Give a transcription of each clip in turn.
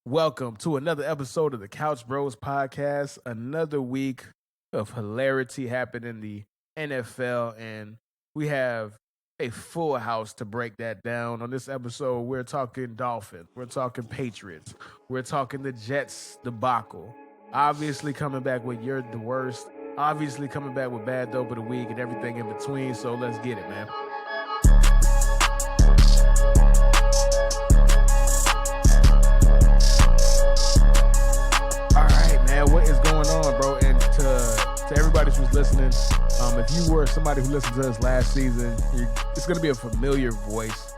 Welcome to another episode of the Couch Bros podcast. Another week of hilarity happened in the NFL, and we have a full house to break that down. On this episode, we're talking Dolphins, we're talking Patriots, we're talking the Jets debacle. Obviously coming back with You're the Worst, obviously coming back with Bad Dope of the Week and everything in between, so let's get it, man. What is going on, bro? And to everybody who's listening, if you were somebody who listened to us last season, it's going to be a familiar voice.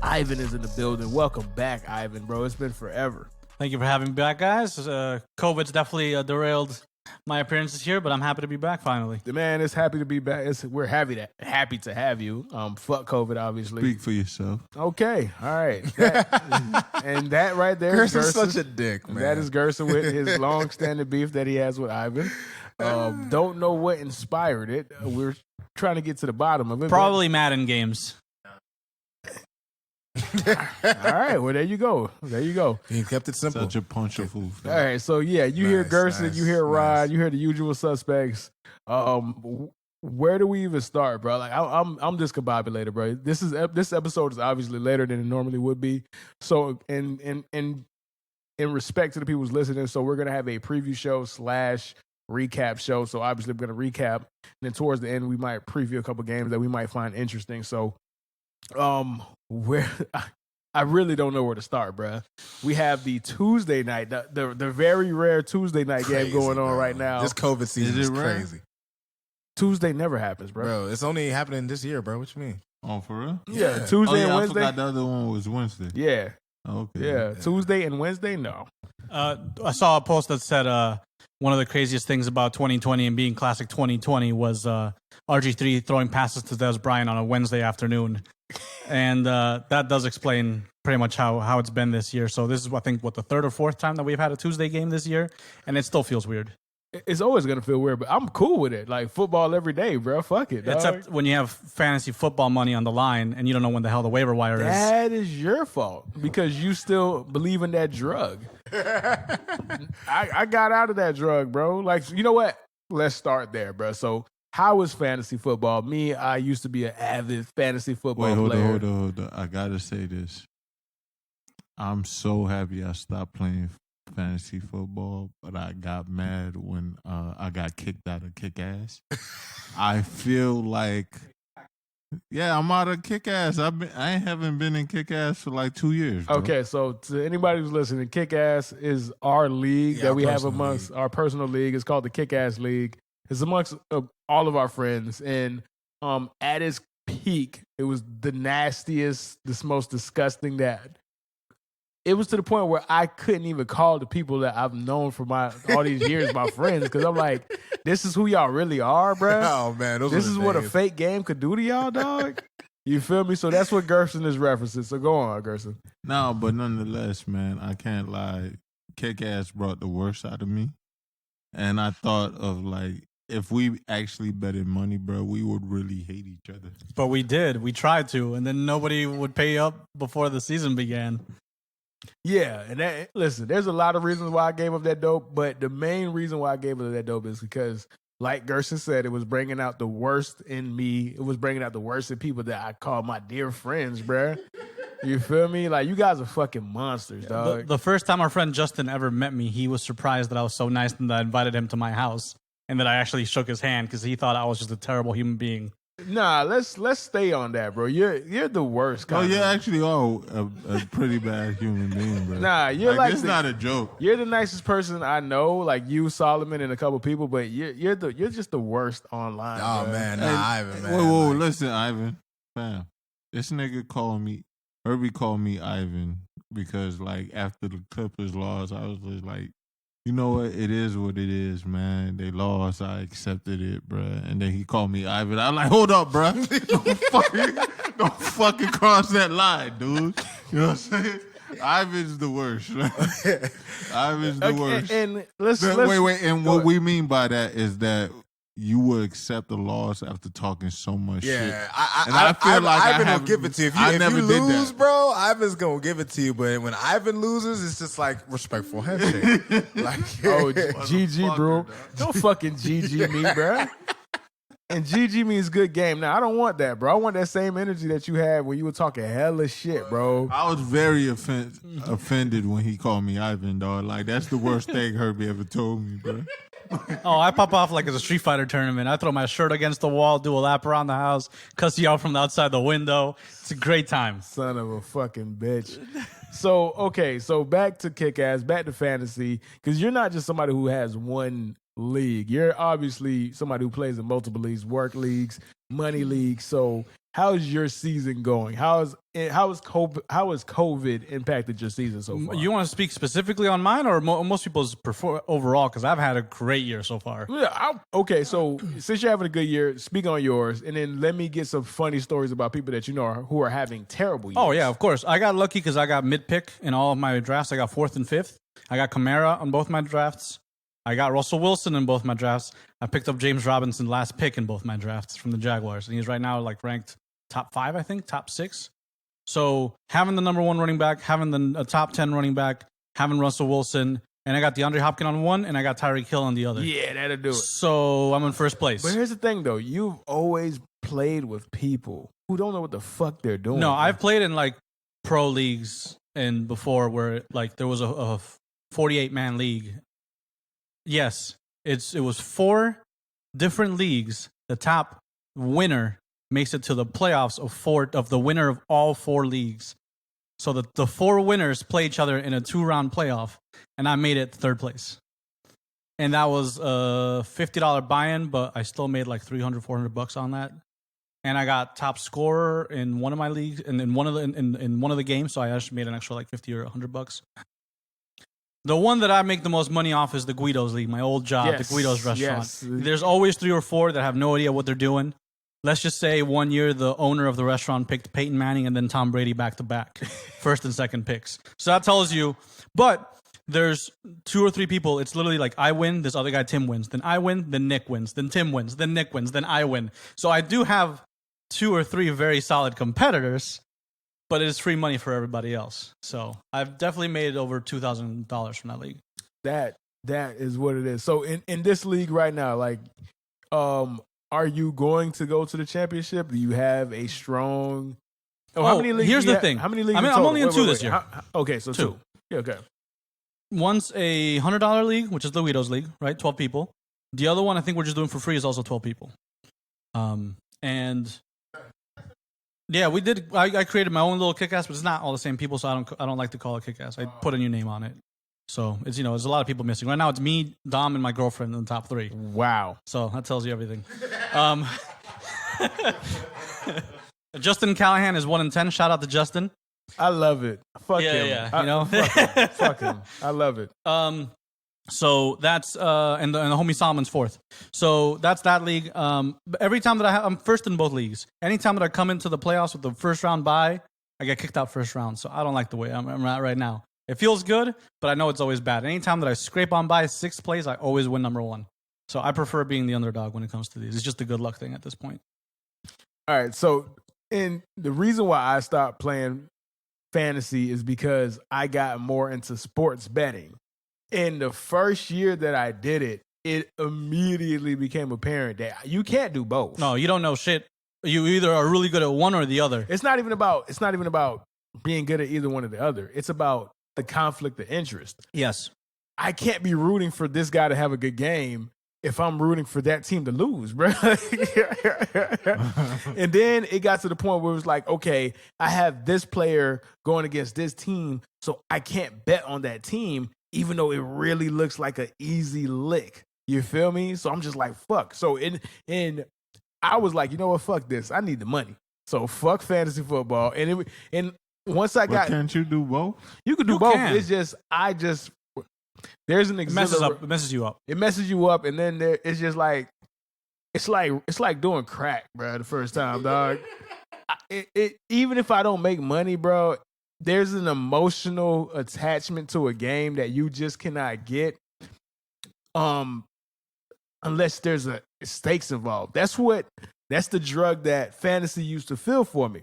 Ivan is in the building. Welcome back, Ivan, bro. It's been forever. Thank you for having me back, guys. COVID's definitely derailed my appearances here, but I'm happy to be back finally. The man is happy to be back. We're happy to have you. Fuck COVID, obviously. Speak for yourself. Okay, all right. And that right there, Gerson's such a dick, man. That is Gerson with his long-standing beef that he has with Ivan. Don't know what inspired it. We're trying to get to the bottom of it. Probably Madden games. All right, well, there you go. He kept it simple. Such a puncherful. All right, so yeah, you hear Gerson, you hear Rod, nice. you hear the usual suspects. Where do we even start, bro? Like, I'm discombobulated, bro. This episode is obviously later than it normally would be. So, in respect to the people who's listening, so we're gonna have a preview show / recap show. So obviously, we're gonna recap, and then towards the end, we might preview a couple games that we might find interesting. So, where I really don't know where to start, bruh. We have the Tuesday night, the very rare Tuesday night game going on right now. This COVID season is rare? crazy. Tuesday never happens, bro. Bro, it's only happening this year, bro. What you mean? Oh, for real? Yeah, Tuesday and I Wednesday. forgot the other one was Wednesday. Yeah, Okay. yeah, Tuesday and Wednesday. No, I saw a post that said one of the craziest things about 2020 and being classic 2020 was RG3 throwing passes to Dez Bryant on a Wednesday afternoon. And that does explain pretty much how it's been this year. So this is, I think, the third or fourth time that we've had a Tuesday game this year, and it still feels weird. it's always gonna feel weird, but I'm cool with it. Like football every day, bro. Fuck it, dog. Except when you have fantasy football money on the line and you don't know when the hell the waiver wire is. That is your fault because you still believe in that drug. I got out of that drug, bro. Like, you know what? Let's start there, bro. So, how is fantasy football? Me, I used to be an avid fantasy football player. Hold on. I gotta say this. I'm so happy I stopped playing fantasy football, but I got mad when I got kicked out of Kick-Ass. I feel like, yeah, I'm out of Kick-Ass. I haven't been in Kick-Ass for like 2 years. Bro. Okay, so to anybody who's listening, Kick-Ass is our league that we have amongst our personal league. It's called the Kick-Ass League. It's amongst all of our friends, and at its peak, it was the nastiest, the most disgusting that. It was to the point where I couldn't even call the people that I've known for all these years my friends, because I'm like, this is who y'all really are, bro. Oh, man. This is what a fake game could do to y'all, dog. You feel me? So that's what Gerson is referencing. So go on, Gerson. No, but nonetheless, man, I can't lie. Kick-Ass brought the worst out of me. And I thought of, like, if we actually betted money, bro, we would really hate each other. But we did. We tried to, and then nobody would pay up before the season began. Yeah, and listen, there's a lot of reasons why I gave up that dope, but the main reason why I gave up that dope is because, like Gerson said, it was bringing out the worst in me. It was bringing out the worst in people that I call my dear friends, bruh. You feel me? Like, you guys are fucking monsters, dog. The first time our friend Justin ever met me, he was surprised that I was so nice and that I invited him to my house and that I actually shook his hand because he thought I was just a terrible human being. Nah, let's stay on that, bro. You're the worst. Oh, you're actually a pretty bad human being, bro. Nah, you're like it's not a joke. You're the nicest person I know, like you, Solomon, and a couple people. But you're just the worst online. Oh, bro. man. Nah, Ivan, man. Whoa, listen, Ivan. Fam, this nigga Herbie called me Ivan because, like, after the Clippers lost, I was just like, you know what? It is what it is, man. They lost. I accepted it, bruh. And then he called me Ivan. I'm like, hold up, bruh. Don't fucking cross that line, dude. You know what I'm saying? Ivan's the worst, right? Ivan's the worst. And let's Wait. And what we mean by that is that you would accept the loss after talking so much shit. Yeah, And I feel like Ivan I will give it to you. If you, I if never you did lose, that. bro, Ivan's gonna give it to you. But when Ivan loses, it's just like respectful handshake. Like, Oh, GG, bro. Don't fucking GG me, bro. And GG means good game. Now, I don't want that, bro. I want that same energy that you had when you were talking hella shit, bro. I was very offended when he called me Ivan, dog. Like, that's the worst thing Herbie ever told me, bro. Oh, I pop off like it's a Street Fighter tournament. I throw my shirt against the wall, do a lap around the house, cuss you out from the outside the window. It's a great time. Son of a fucking bitch. So, okay, so back to Kick-Ass, back to fantasy, because you're not just somebody who has one league. You're obviously somebody who plays in multiple leagues, work leagues, money leagues. So how's your season going? How has COVID impacted your season so far? You want to speak specifically on mine or most people's overall? Because I've had a great year so far. Yeah, okay, so since you're having a good year, speak on yours, and then let me get some funny stories about people that you know who are having terrible years. Oh, yeah, of course. I got lucky because I got mid-pick in all of my drafts. I got 4th and 5th. I got Kamara on both my drafts. I got Russell Wilson in both my drafts. I picked up James Robinson last pick in both my drafts from the Jaguars. And he's right now like ranked top 5, I think, top 6. So having the number 1 running back, having the top 10 running back, having Russell Wilson, and I got DeAndre Hopkins on one, and I got Tyreek Hill on the other. Yeah, that'll do it. So I'm in first place. But here's the thing, though. You've always played with people who don't know what the fuck they're doing. No, I've played in like pro leagues and before where like there was a 48-man league. Yes, it was 4 different leagues. The top winner makes it to the playoffs of the winner of all 4 leagues. So the 4 winners play each other in a 2-round playoff, and I made it 3rd place. And that was a $50 buy-in, but I still made like $300-$400 on that. And I got top scorer in one of my leagues, and in one of the games, so I actually made an extra like $50 or $100. The one that I make the most money off is the Guido's League, my old job, the Guido's restaurant. Yes. There's always 3 or 4 that have no idea what they're doing. Let's just say one year the owner of the restaurant picked Peyton Manning and then Tom Brady back to back, 1st and 2nd picks. So that tells you, but there's 2 or 3 people. It's literally like I win, this other guy Tim wins, then I win, then Nick wins, then Tim wins, then Nick wins, then I win. So I do have 2 or 3 very solid competitors, but it is free money for everybody else. So I've definitely made over $2,000 from that league. That is what it is. So in this league right now, like, are you going to go to the championship? Do you have a strong? How many leagues? Here's the thing. How many leagues? I mean, I'm only in 2 this year. Okay, so 2. 2. Yeah, okay. One's a $100 league, which is the Guido's League, right? 12 people. The other one I think we're just doing for free is also 12 people. And yeah, we did. I created my own little Kick-Ass, but it's not all the same people, so I don't like to call it Kick-Ass. I put a new name on it. So it's there's a lot of people missing right now. It's me, Dom, and my girlfriend in the top 3. Wow. So that tells you everything. Justin Callahan is 1 in 10. Shout out to Justin. I love it. Fuck him. Yeah, Fuck him. I love it. So that's and the homie Solomon's 4th. So that's that league. Every time that I'm first in both leagues. Anytime that I come into the playoffs with the first round bye, I get kicked out first round. So I don't like the way I'm at right now. It feels good, but I know it's always bad. Anytime that I scrape on by 6th place, I always win number 1. So I prefer being the underdog when it comes to these. It's just a good luck thing at this point. All right. So, and the reason why I stopped playing fantasy is because I got more into sports betting. In the first year that I did it, it immediately became apparent that you can't do both. No, you don't know shit. You either are really good at one or the other. It's not even about being good at either one or the other. It's about the conflict of interest. Yes. I can't be rooting for this guy to have a good game if I'm rooting for that team to lose, bro. And then it got to the point where it was like, okay, I have this player going against this team, so I can't bet on that team, even though it really looks like an easy lick. You feel me? So I'm just like, fuck. So I was like, you know what? Fuck this. I need the money. So fuck fantasy football. And once I got, can't you do both? You can do both. It's just there's an It messes you up. It messes you up, and then it's just like it's like doing crack, bro. The first time, dog. Even if I don't make money, bro, there's an emotional attachment to a game that you just cannot get. unless there's a stakes involved. That's the drug that fantasy used to feel for me.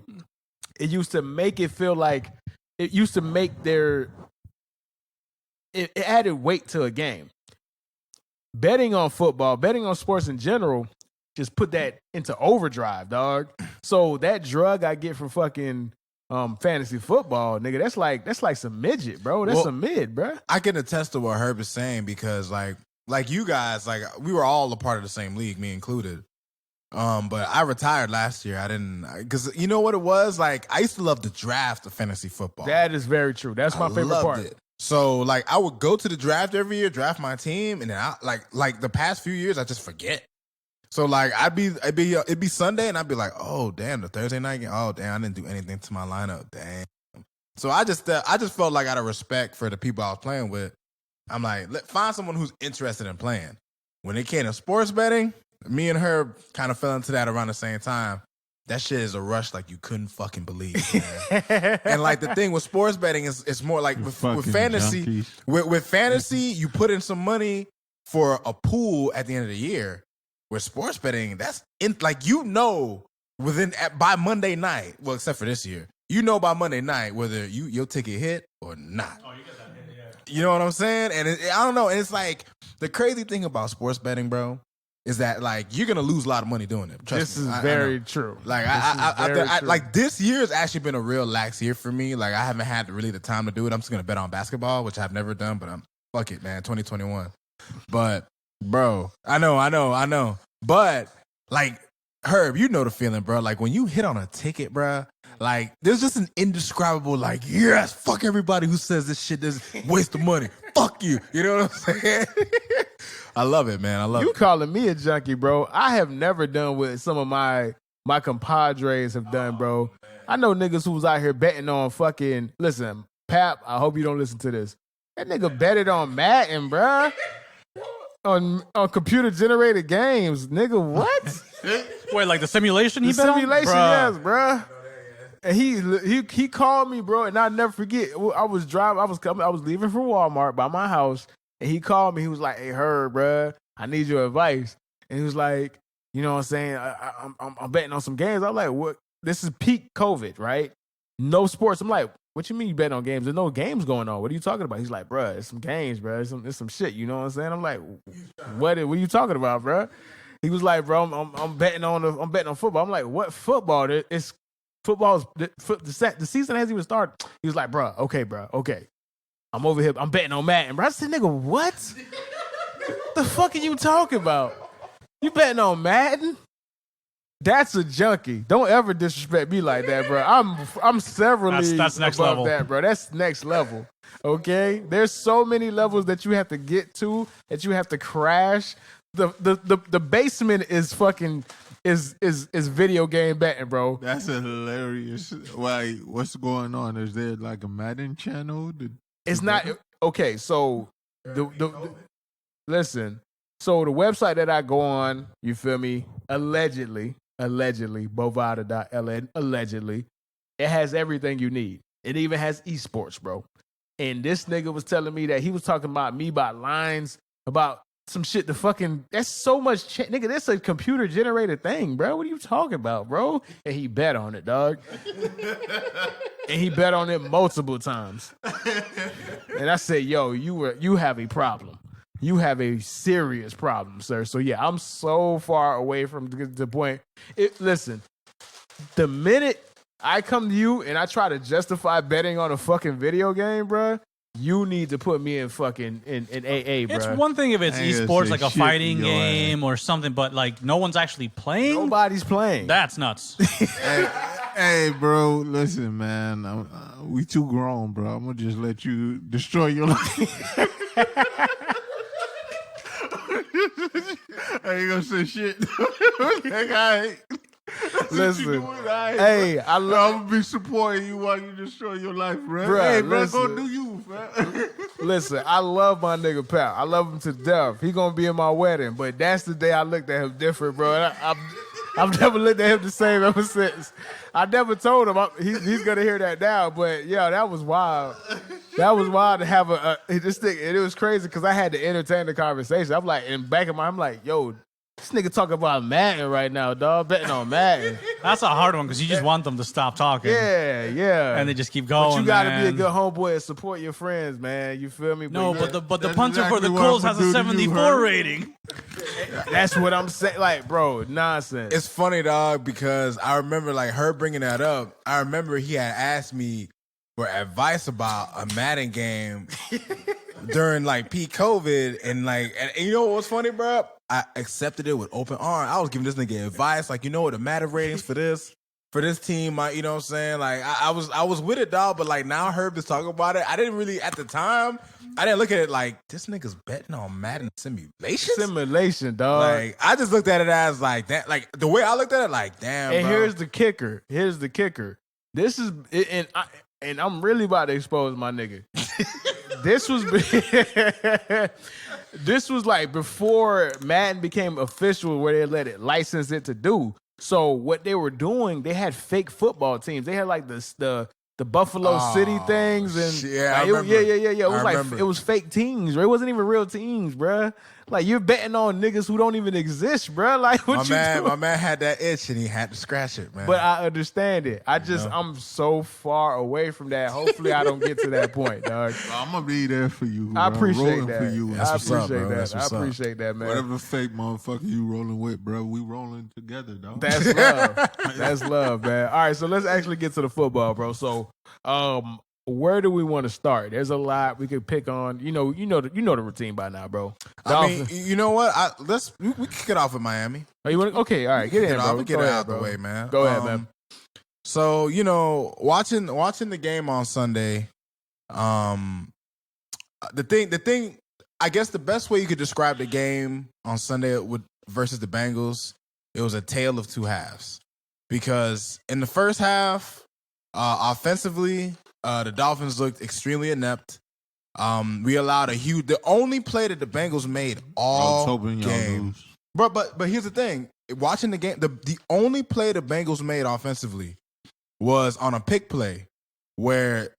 It used to make it feel like it used to make it added weight to a game. Betting on football, betting on sports in general, just put that into overdrive, dog. So that drug I get from fucking fantasy football, nigga, that's like some midget, bro. That's some mid, bro. I can attest to what Herb is saying because like you guys, like we were all a part of the same league, me included. But I retired last year. I didn't, because you know what it was? Like I used to love the draft of fantasy football. That is very true. That's my favorite part. It. So like I would go to the draft every year, draft my team, and then I like the past few years I just forget. So like it'd be Sunday and I'd be like, oh damn, the Thursday night game. Oh damn, I didn't do anything to my lineup. Damn. So I just felt like out of respect for the people I was playing with, I'm like, find someone who's interested in playing. When it came to sports betting, me and her kind of fell into that around the same time. That shit is a rush like you couldn't fucking believe, man. And like the thing with sports betting is it's more like with fantasy. With fantasy, you put in some money for a pool at the end of the year. With sports betting, that's like by Monday night. Well, except for this year, by Monday night whether your ticket hit or not. Oh, you get that hit, yeah. You know what I'm saying? And I don't know. And it's like the crazy thing about sports betting, bro, is that like you're gonna lose a lot of money doing it. This is very true. Like I like this year has actually been a real lax year for me. Like I haven't had really the time to do it. I'm just gonna bet on basketball, which I've never done. But fuck it, man. 2021. But bro, I know. But like Herb, you know the feeling, bro. Like when you hit on a ticket, bro. Like there's just an indescribable like yes, fuck everybody who says this shit is waste of money. Fuck you. You know what I'm saying? I love it, man. I love it. You calling me a junkie, bro. I have never done what some of my compadres have done, bro. I know niggas who was out here betting on fucking, listen, Pap, I hope you don't listen to this. That nigga betted on Madden, bro. On computer-generated games. Nigga, what? Wait, like the simulation he bet on? The simulation, yes, bro. And he called me, bro, and I'll never forget. I was leaving from Walmart by my house, and he called me. He was like, "Hey, Herb, bro, I need your advice." And he was like, "You know what I'm saying? I'm betting on some games." I'm like, "What? This is peak COVID, right? No sports." I'm like, "What you mean you betting on games? There's no games going on. What are you talking about?" He's like, "Bro, it's some games, bro. It's some shit." You know what I'm saying? I'm like, "What are you talking about, bro?" He was like, "Bro, I'm betting on football." I'm like, "What football? It's football's the season hasn't even started." He was like, "Bro, okay. I'm over here. I'm betting on Madden." Bro, I said, "Nigga, what? The fuck are you talking about? You betting on Madden? That's a junkie. Don't ever disrespect me like that, bro. I'm severally that's next above level. that, bro. That's next level. Okay, there's so many levels that you have to get to, that you have to crash. The basement is fucking is video game betting, bro. That's a hilarious. Why? What's going on? Is there like a Madden channel? It's not okay. So listen. So the website that I go on, you feel me? Allegedly, Bovada.ln, allegedly, it has everything you need. It even has esports, bro. And this nigga was telling me that he was talking about lines about some shit. That's so much nigga. That's a computer generated thing, bro. What are you talking about, bro? And he bet on it, dog. And he bet on it multiple times. And I said, "Yo, you have a problem. You have a serious problem, sir." So yeah, I'm so far away from the point. Listen, the minute I come to you and I try to justify betting on a fucking video game, bro, you need to put me in fucking in AA, bro. It's one thing if it's esports, like a fighting game or something, but like no one's actually playing. Nobody's playing. That's nuts. Hey, bro, listen, man. We too grown, bro. I'm gonna just let you destroy your life. I ain't gonna say shit. Listen, hey, I'm gonna be supporting you while you destroy your life, bro. Bruh, Hey, bro, listen. go do you, bro. Listen, I love my nigga Pal. I love him to death. He gonna be in my wedding, but that's the day I looked at him different, bro. I've never looked at him the same ever since. I never told him he's gonna hear that now. But yeah, that was wild. That was wild to have this thing. And it was crazy because I had to entertain the conversation. I'm like, in back of my, I'm like, yo, this nigga talking about Madden right now, dog. Betting on Madden. That's a hard one because you just want them to stop talking. Yeah. And they just keep going. But you gotta man. be a good homeboy and support your friends, man. You feel me? No, yeah. but the That's punter exactly for the what Colts I'm has gonna a do to you, 74 Herb. rating. That's what I'm saying. Like, bro, nonsense. It's funny, dog, because I remember like her bringing that up. I remember he had asked me for advice about a Madden game during like peak COVID, and you know what was funny, bro? I accepted it with open arms. I was giving this nigga advice, like, you know what, the Madden ratings for this team, you know what I'm saying? Like, I was with it, dog, but like now Herb is talking about it. I didn't really at the time. I didn't look at it like this nigga's betting on Madden simulations. Simulation, dog. Like, I just looked at it as like that. Like the way I looked at it, like, damn. And bro. here's the kicker. This is and I'm really about to expose my nigga. This was like before Madden became official, where they let it license it to do. So what they were doing, they had fake football teams. They had like the Buffalo City things, and yeah, like, I remember. It was I like remember. it was fake teams. Bro. It wasn't even real teams, bruh. Like, you're betting on niggas who don't even exist, bruh. Like, what doing? My man had that itch and he had to scratch it, man. But I understand it. I'm so far away from that. Hopefully, I don't get to that point, dog. I'm gonna be there for you. I bro. appreciate Rolling that. for you. I That's what's up, appreciate bro. that. That's I what's up. appreciate that, man. Whatever fake motherfucker you rolling with, bro, we rolling together, dog. That's love. That's love, man. All right, so let's actually get to the football, bro. So, where do we want to start? There's a lot we could pick on. You know the routine by now, bro. I mean, you know what? We can kick it off with Miami. Oh, you want? Okay, all right, get in, bro. Get Go it ahead, out bro. the way, man. Go ahead, man. So, you know, watching the game on Sunday, the thing, I guess the best way you could describe the game on Sunday versus the Bengals, it was a tale of two halves. Because in the first half, offensively, the Dolphins looked extremely inept. We allowed the only play that the Bengals made I was all hoping y'all game. lose. But here's the thing. Watching the game, the only play the Bengals made offensively was on a pick play where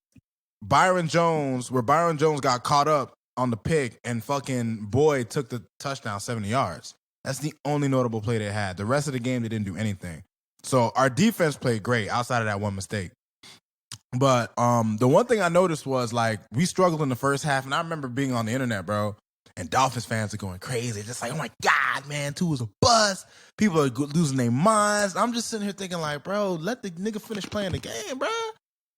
Byron Jones got caught up on the pick and fucking Boyd took the touchdown 70 yards. That's the only notable play they had. The rest of the game, they didn't do anything. So our defense played great outside of that one mistake. But the one thing I noticed was, like, we struggled in the first half, and I remember being on the internet, bro, and Dolphins fans are going crazy. Just like, oh my God, man, Tua's a bust. People are losing their minds. I'm just sitting here thinking, like, bro, let the nigga finish playing the game, bro.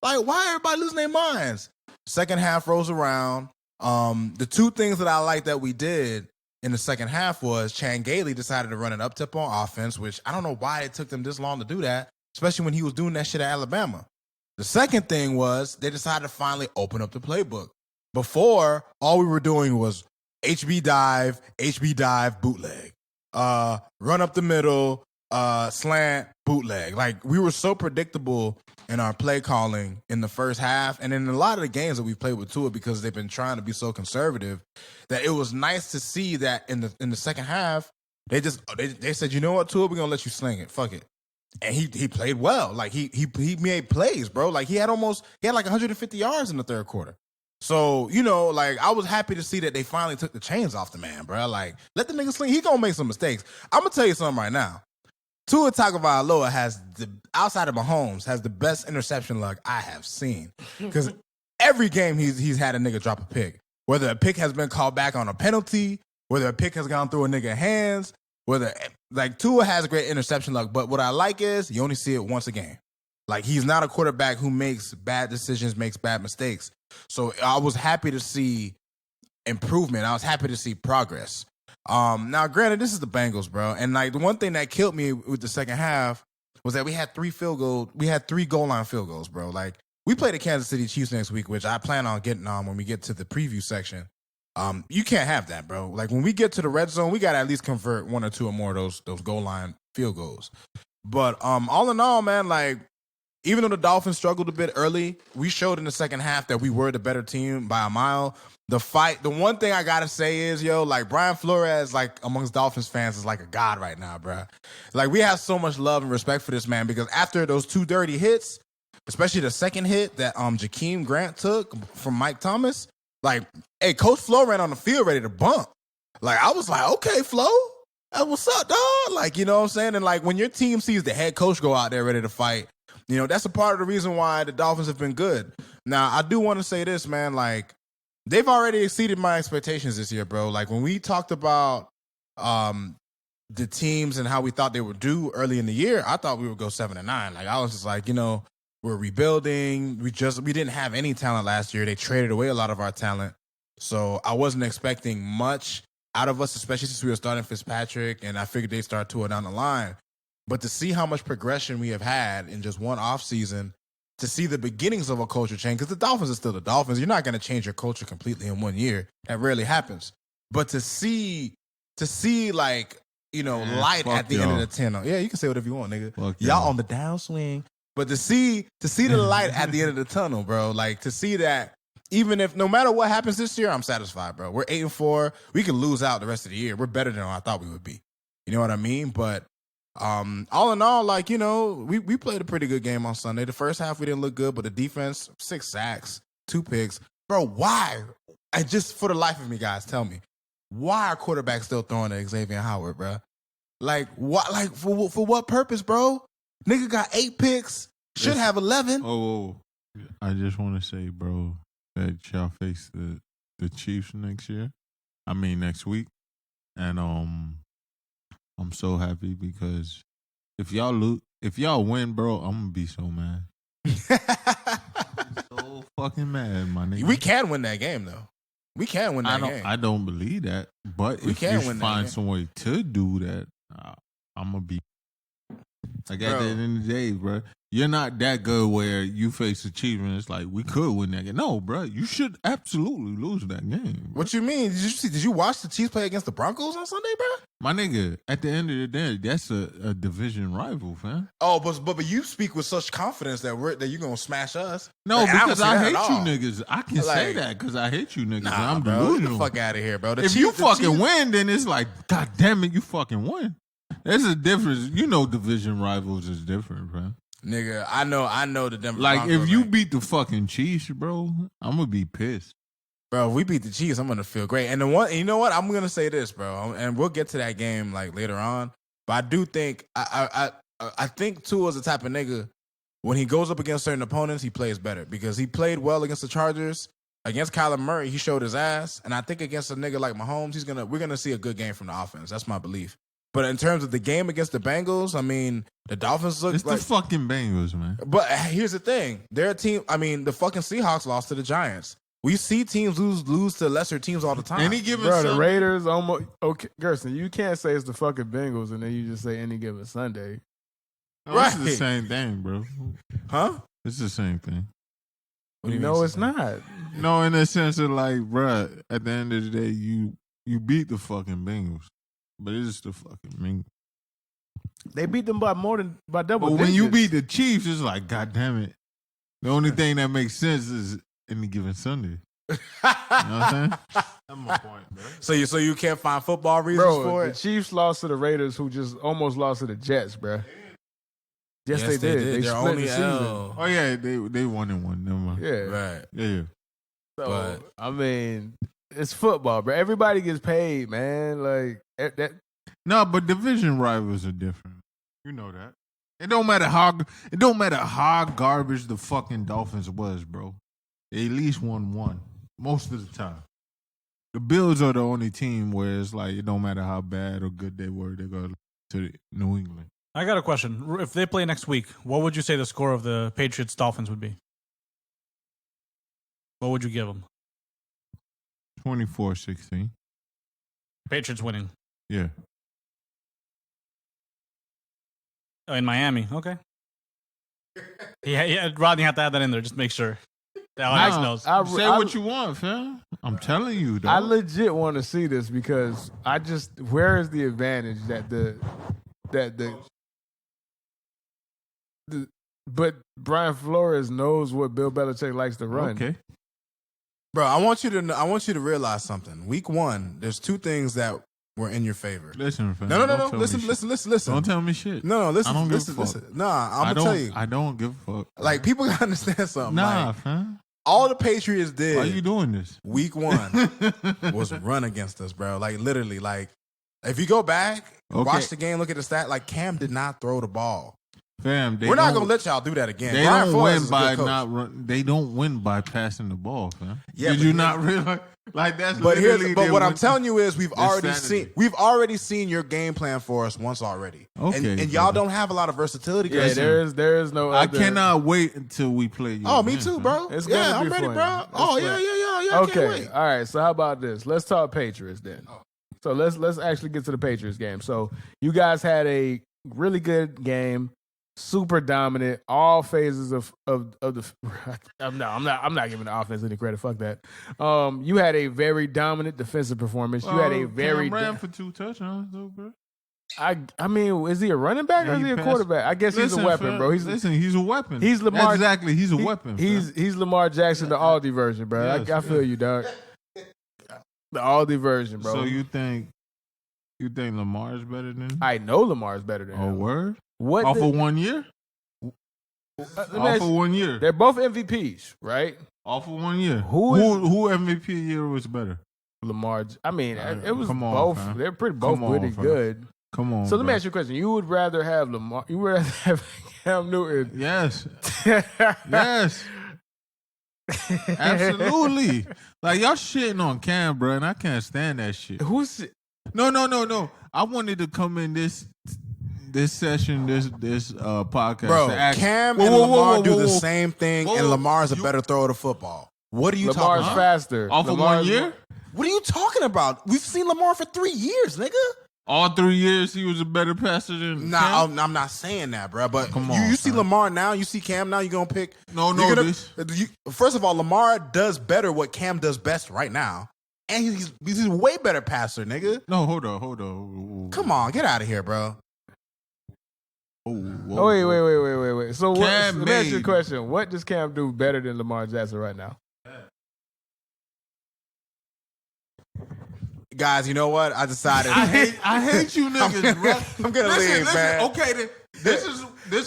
Like, why everybody losing their minds? Second half rolls around. The two things that I like that we did in the second half was Chan Gailey decided to run an up-tip on offense, which I don't know why it took them this long to do that, especially when he was doing that shit at Alabama. The second thing was they decided to finally open up the playbook. Before, all we were doing was HB dive, bootleg. Run up the middle, slant, bootleg. Like, we were so predictable in our play calling in the first half, and in a lot of the games that we've played with Tua, because they've been trying to be so conservative, that it was nice to see that in the second half, they said, you know what, Tua, we're gonna let you sling it. Fuck it. And he played well. Like, he made plays, bro. Like, he had like 150 yards in the third quarter. So, you know, like, I was happy to see that they finally took the chains off the man, bro. Like, let the nigga sling. He gonna make some mistakes. I'm gonna tell you something right now. Tua Tagovailoa outside of Mahomes, has the best interception luck I have seen. Because every game he's had a nigga drop a pick. Whether a pick has been called back on a penalty, whether a pick has gone through a nigga's hands, Tua has great interception luck, but what I like is you only see it once a game. Like, he's not a quarterback who makes bad decisions, makes bad mistakes. So I was happy to see improvement. I was happy to see progress. Now, granted, this is the Bengals, bro. And, like, the one thing that killed me with the second half was that we had three goal line field goals, bro. Like, we play the Kansas City Chiefs next week, which I plan on getting on when we get to the preview section. You can't have that, bro. Like, when we get to the red zone, we got to at least convert one or two or more of those goal line field goals. But all in all, man, like, even though the Dolphins struggled a bit early, we showed in the second half that we were the better team by a mile. The one thing I gotta say is, like Brian Flores, like amongst Dolphins fans, is like a god right now, bro. Like we have so much love and respect for this man because after those 2 dirty hits, especially the second hit that Jakeem Grant took from Mike Thomas, like, hey, Coach Flo ran on the field ready to bump. Like I was like, okay, Flo, what's up, dog? Like, you know what I'm saying? And like when your team sees the head coach go out there ready to fight, that's a part of the reason why the Dolphins have been good. Now, I do want to say this, man, like. They've already exceeded my expectations this year, bro. Like when we talked about the teams and how we thought they would do early in the year, I thought we would go 7-9. Like I was just like, we're rebuilding. We didn't have any talent last year. They traded away a lot of our talent. So I wasn't expecting much out of us, especially since we were starting Fitzpatrick, and I figured they'd start Tua down the line. But to see how much progression we have had in just one offseason, to see the beginnings of a culture change, because the Dolphins are still the Dolphins. You're not going to change your culture completely in 1 year. That rarely happens. But to see like, light at the end of the tunnel. Yeah, you can say whatever you want, nigga. Y'all on the downswing. But to see the light at the end of the tunnel, bro, like to see that even if no matter what happens this year, I'm satisfied, bro. We're 8-4. We can lose out the rest of the year. We're better than I thought we would be. You know what I mean? But all in all, like, we played a pretty good game on Sunday. The first half we didn't look good, but the defense, 6 sacks, 2 picks. Bro, why? And just for the life of me, guys, tell me, why are quarterbacks still throwing to Xavier Howard, bro? Like, what? Like, for what purpose, bro? Nigga got 8 picks, should have 11. Oh, I just want to say, bro, that y'all face the Chiefs next week. And I'm so happy because if y'all win, bro, I'm gonna be so mad. So fucking mad, my nigga. We can win that game though. We can win that game. I don't believe that, but if you find some way to do that, I'm gonna be. Like at the end of the day, bro, you're not that good where you face the Chiefs and it's like we could win that game. No, bro, you should absolutely lose that game. What you mean? Did you watch the Chiefs play against the Broncos on Sunday, bro? My nigga, at the end of the day, that's a division rival, fam. Oh, but you speak with such confidence that you're gonna smash us. No, like, because I hate you niggas. I can say that because I hate you niggas. Nah, I'm bro, delusional. get the fuck out of here, bro. If you fucking win, then it's like, God damn it, you fucking win. There's a difference. Division rivals is different, bro. Nigga, I know the Denver Like, Broncos, if you beat the fucking Chiefs, bro, I'm gonna be pissed. Bro, if we beat the Chiefs, I'm gonna feel great. And you know what? I'm gonna say this, bro, and we'll get to that game like later on. But I do think I think Tua's the type of nigga when he goes up against certain opponents, he plays better because he played well against the Chargers. Against Kyler Murray, he showed his ass, and I think against a nigga like Mahomes, we're gonna see a good game from the offense. That's my belief. But in terms of the game against the Bengals, I mean, the Dolphins look it's like... It's the fucking Bengals, man. But here's the thing. Their team... I mean, the fucking Seahawks lost to the Giants. We see teams lose to lesser teams all the time. Any given Sunday. The Raiders almost... Okay, Gerson, you can't say it's the fucking Bengals and then you just say any given Sunday. No, right. It's the same thing, bro. Huh? It's the same thing. No, it's not. No, in the sense of like, bro, at the end of the day, you beat the fucking Bengals. But it's the fucking Bengals. They beat them by double digits. But when you beat the Chiefs, it's like, God damn it. The only thing that makes sense is any given Sunday. You know what I'm saying? That's my point, bro. So you can't find football reasons for it? The Chiefs lost to the Raiders, who just almost lost to the Jets, bro. Yes, they did. They split the season. Oh, yeah, they 1-1. Never mind. Yeah. Right. Yeah. So, I mean, it's football, bro. Everybody gets paid, man. Like, that. No, but division rivals are different. You know that. It don't matter how garbage the fucking Dolphins was, bro. They at least won one most of the time. The Bills are the only team where it's like it don't matter how bad or good they were, they go to New England. I got a question. If they play next week, what would you say the score of the Patriots-Dolphins would be? What would you give them? 24-16. Patriots winning. Yeah. Oh, in Miami. Okay. Yeah, Rodney had to add that in there. Just make sure. That Alex knows. Say what you want, fam. I'm telling you, dog. I legit want to see this because where is the advantage that the But Brian Flores knows what Bill Belichick likes to run. Okay. Bro, I want you to realize something. Week 1, there's 2 things that were in your favor. Listen, fam. No. Don't tell me Listen. shit. Don't tell me shit. No, listen. I don't give a listen. fuck. Nah, I'm gonna tell you. I don't give a fuck. Like, people gotta understand something. Nah, Like, fam. all the Patriots did. Why you doing this? Week 1 was run against us, bro. Like, literally, like, if you go back, watch the game, look at the stat. Like, Cam did not throw the ball. Fam, We're not gonna let y'all do that again. They Brian don't Flores win is a by good coach. not run. They don't win by passing the ball, fam. Yeah, Did but you not realize? Like that's. But literally but their what I'm win- telling you is we've strategy. already seen your game plan for us once already. Okay, and y'all brother. don't have a lot of versatility. Yeah, guys. there is no. I other- cannot wait until we play you. Oh, me again, too, fam. bro. It's gonna Yeah, be I'm ready, fun. bro. It's Oh fun. yeah. I can't Okay, wait. all right. So how about this? Let's talk Patriots then. So let's actually get to the Patriots game. So you guys had a really good game, super dominant, all phases of the. I'm not giving the offense any credit. Fuck that. You had a very dominant defensive performance. You had a very. Cam ran for 2 touchdowns, though, bro. I mean, is he a running back or Yeah, is he he a passed. quarterback? I guess he's a weapon, fam, bro. He's a weapon. he's Lamar- Exactly, he's a weapon. fam. He's Lamar Jackson, the Aldi version, bro. Yes, I feel you, dog. The Aldi version, bro. So you think Lamar is better than? I know Lamar's better than Oh, him. word. What? Off the- of 1 year. let me Off ask of you- 1 year. They're both MVPs, right? Off of 1 year. Who is- who MVP year was better? Lamar. I mean, it was Come on, both. fam. They're both Come on, pretty fam. good. Come on. So let me bro. ask you a question. You would rather have Lamar? You would rather have Cam Newton? Yes. Yes. Absolutely. Like y'all shitting on Cam, bro, and I can't stand that shit. Who's? No. I wanted to come in this session, this podcast, Bro, to ask, Cam Whoa, and whoa, Lamar whoa, do whoa, the whoa. same thing, Whoa, and Lamar's a you- better thrower of the football. What are you Lamar's talking about? faster. Off of Lamar's 1 year? What are you talking about? We've seen Lamar for 3 years, nigga. All 3 years he was a better passer than Nah, Cam? I'm not saying that, bro. But Come you on, see son. Lamar now, you see Cam now, you're gonna pick. No, you're gonna- this. First of all, Lamar does better what Cam does best right now, and he's a way better passer, nigga. No, hold on. Come on, get out of here, bro. Oh, Oh, wait. So what, Cam let me ask you a made- question. What does Cam do better than Lamar Jackson right now? Guys, you know what? I decided. I hate you niggas, bro. I'm gonna leave, man. Okay, then this is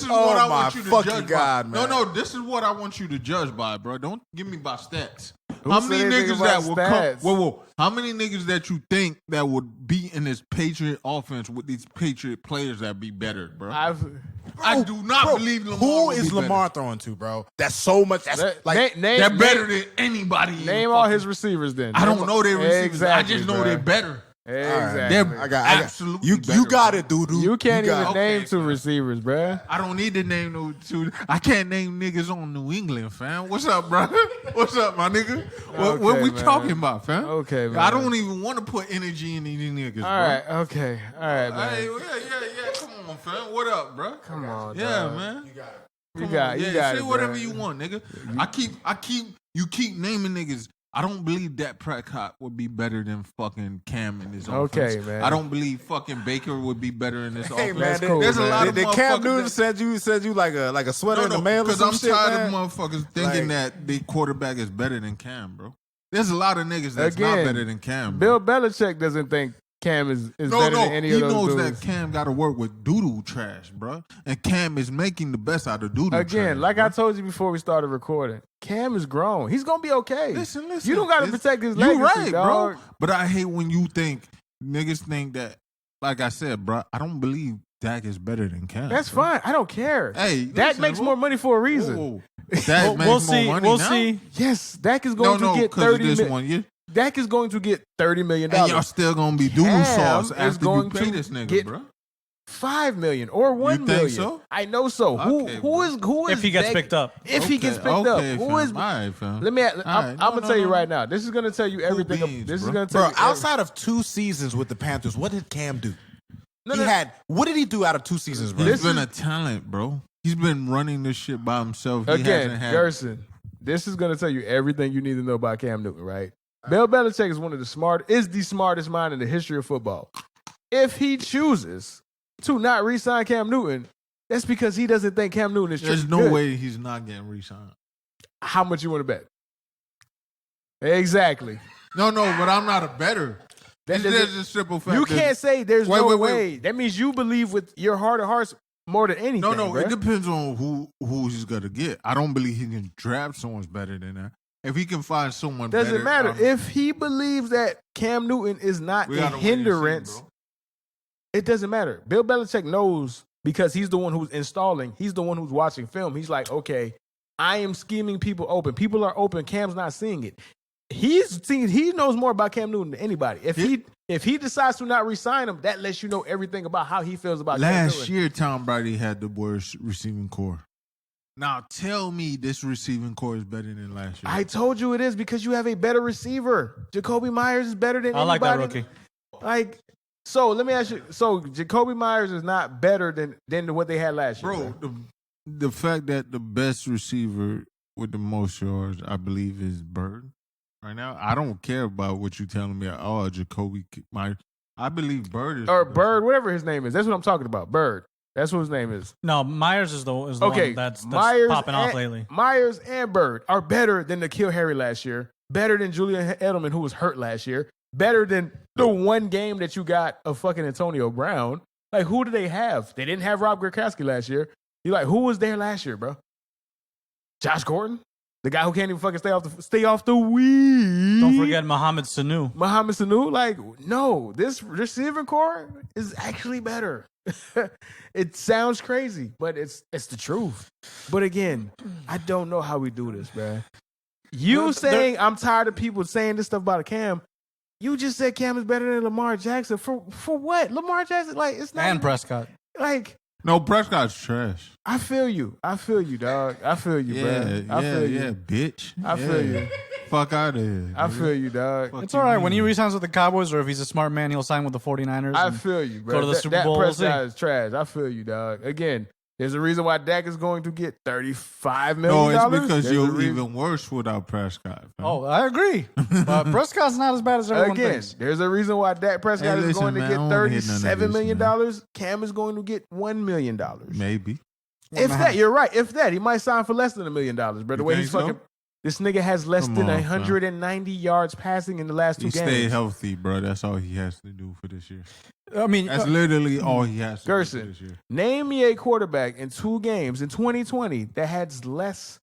Oh what I my want you to fucking judge God, by. man. No, this is what I want you to judge by, bro. Don't give me by stats. Who How said many anything niggas that about would stats? come? Whoa. How many niggas that you think that would be in this Patriot offense with these Patriot players that be better, bro? I do not Bro, believe Lamar. Who would is be Lamar throwing to, bro? That's so much. That's like They're better than anybody. in Name all fucking- his receivers then. I don't know their receivers. Exactly, I just know bro. they're better. Exactly. They're I got absolutely you. better, You got bro. it, dude. You can't even got- name Okay, two fam. receivers, bruh. I don't need to name no two. I can't name niggas on New England, fam. What's up, bro? What's up, my nigga? What Okay, we man. talking about, fam? Okay, man. I don't even want to put energy in these niggas, All bro. right, okay. All right, man. Hey, yeah. Come on, fam. What up, bro? Come on, Yeah, dog. man. You got Say it, whatever bro. you want, nigga. You keep naming niggas. I don't believe Dak Prescott would be better than fucking Cam in this Okay, offense. man. I don't believe fucking Baker would be better in this Hey offense. man, That's cool, There's a man. lot of did Cam motherfuckers Newton that- said you like a sweater in the mail or because some I'm shit, tired man? of motherfuckers thinking that the quarterback is better than Cam, bro. There's a lot of niggas that's not Again, better than Cam. Bro. Bill Belichick doesn't think Cam is No, better than any he of those knows dudes. that Cam got to work with doodoo trash, bro. And Cam is making the best out of doodoo trash. Again, like bro. I told you before we started recording, Cam is grown. He's gonna be okay. Listen. You don't gotta It's- protect his You legacy, right, dog. bro. But I hate when you think niggas think that. Like I said, bro, I don't believe Dak is better than Cam. That's bro. fine. I don't care. Hey, Dak listen, makes whoa, more money for a reason. whoa. Dak makes We'll more see. money We'll now? see. Yes, Dak is No, going to get because of 30 this million. one year. Dak is going to get $30 million. And y'all still gonna be doodoo Cam sauce is after going you pay to this nigga, get bro. $5 million or $1 think million. so? I know so. Okay, who is If he gets Dak- picked up. If he gets picked up, okay, who fam. is? All right, fam. Let me. I'm right. gonna No, tell you no. right now. This is gonna tell you everything. beans, This is bro. gonna tell Bro, you outside of 2 seasons with the Panthers, what did Cam do? No, He no. had. What did he do out of 2 seasons, bro? This He's been is- a talent, bro. He's been running this shit by himself. He Again, hasn't had. Gerson, this is going to tell you everything you need to know about Cam Newton, right? Bill Belichick is the smartest mind in the history of football. If he chooses to not re-sign Cam Newton, That's because he doesn't think Cam Newton is There's no good. way he's not getting re-signed. How much you want to bet? Exactly. No, but I'm not a bettor. That There's doesn't- a simple fact. You that- can't say there's no Wait. way. That means you believe with your heart of hearts more than anything. No, bruh. it depends on who he's gonna get. I don't believe he can draft someone's better than that. If he can find someone Doesn't better, matter. If he believes that Cam Newton is not we a gotta wait and see, hindrance, bro. it doesn't matter. Bill Belichick knows because he's the one who's installing. He's the one who's watching film. He's like, okay, I am scheming people open. People are open. Cam's not seeing it. He's seeing. He knows more about Cam Newton than anybody. If he decides to not re-sign him, that lets you know everything about how he feels about Cam Last Newton. year, Tom Brady had the worst receiving core. Now tell me this receiving core is better than last year. I told you it is because you have a better receiver. Jacoby Myers is better than I like anybody. that rookie. Like, so let me ask you. So Jacoby Myers is not better than what they had last year, Bro, the fact that the best receiver with the most yards, I believe, is Bird. Right now, I don't care about what you telling me. Oh, Jacoby Myers. I believe Bird is or the best. Bird, whatever his name is. That's what I'm talking about. Bird. That's what his name is. No, Myers is the Okay, one that's Myers popping off and- lately. Myers and Bird are better than N'Keal Harry last year. Better than Julian Edelman, who was hurt last year. Better than the one game that you got of fucking Antonio Brown. Like, who do they have? They didn't have Rob Gronkowski last year. You like, who was there last year, bro? Josh Gordon, the guy who can't even fucking stay off the weed. Don't forget Mohamed Sanu. Mohamed Sanu. Like, no, this receiving core is actually better. It sounds crazy, but it's the truth. But again, I don't know how we do this, man. You Well, saying I'm tired of people saying this stuff about Cam. You just said Cam is better than Lamar Jackson. For what? Lamar Jackson, like, it's not And even- Prescott. like, No, Prescott's trash. I feel you, dog. I feel you, bro. I feel you. bitch. I feel you. Fuck out of here. I nigga. feel you, dog. Fuck It's you all right. When mean? he resigns with the Cowboys or if he's a smart man, he'll sign with the 49ers. I and- feel you, bro. Go to the Super Dak Bowl, we'll Prescott see. is trash. I feel you, dog. Again, there's a reason why Dak is going to get $35 No, million. it's because There's a you're reason- even worse without Prescott. fam. Oh, I agree. But Prescott's not as bad as everyone Again, thinks. there's a reason why Dak Prescott Hey, is listen, going to man, get I don't wanna hear none of $37 this, million. man. Cam is going to get $1 million. Maybe. If that, you're right. If that, he might sign for less than $1 million, bro. The You way think he's so? fucking. This nigga has less Come than on, 190 yards passing in the last two He stay games. healthy, bro. That's all he has to do for this year. I mean, That's literally all he has to do for Gerson, this year. name me a quarterback in 2 games in 2020 that has less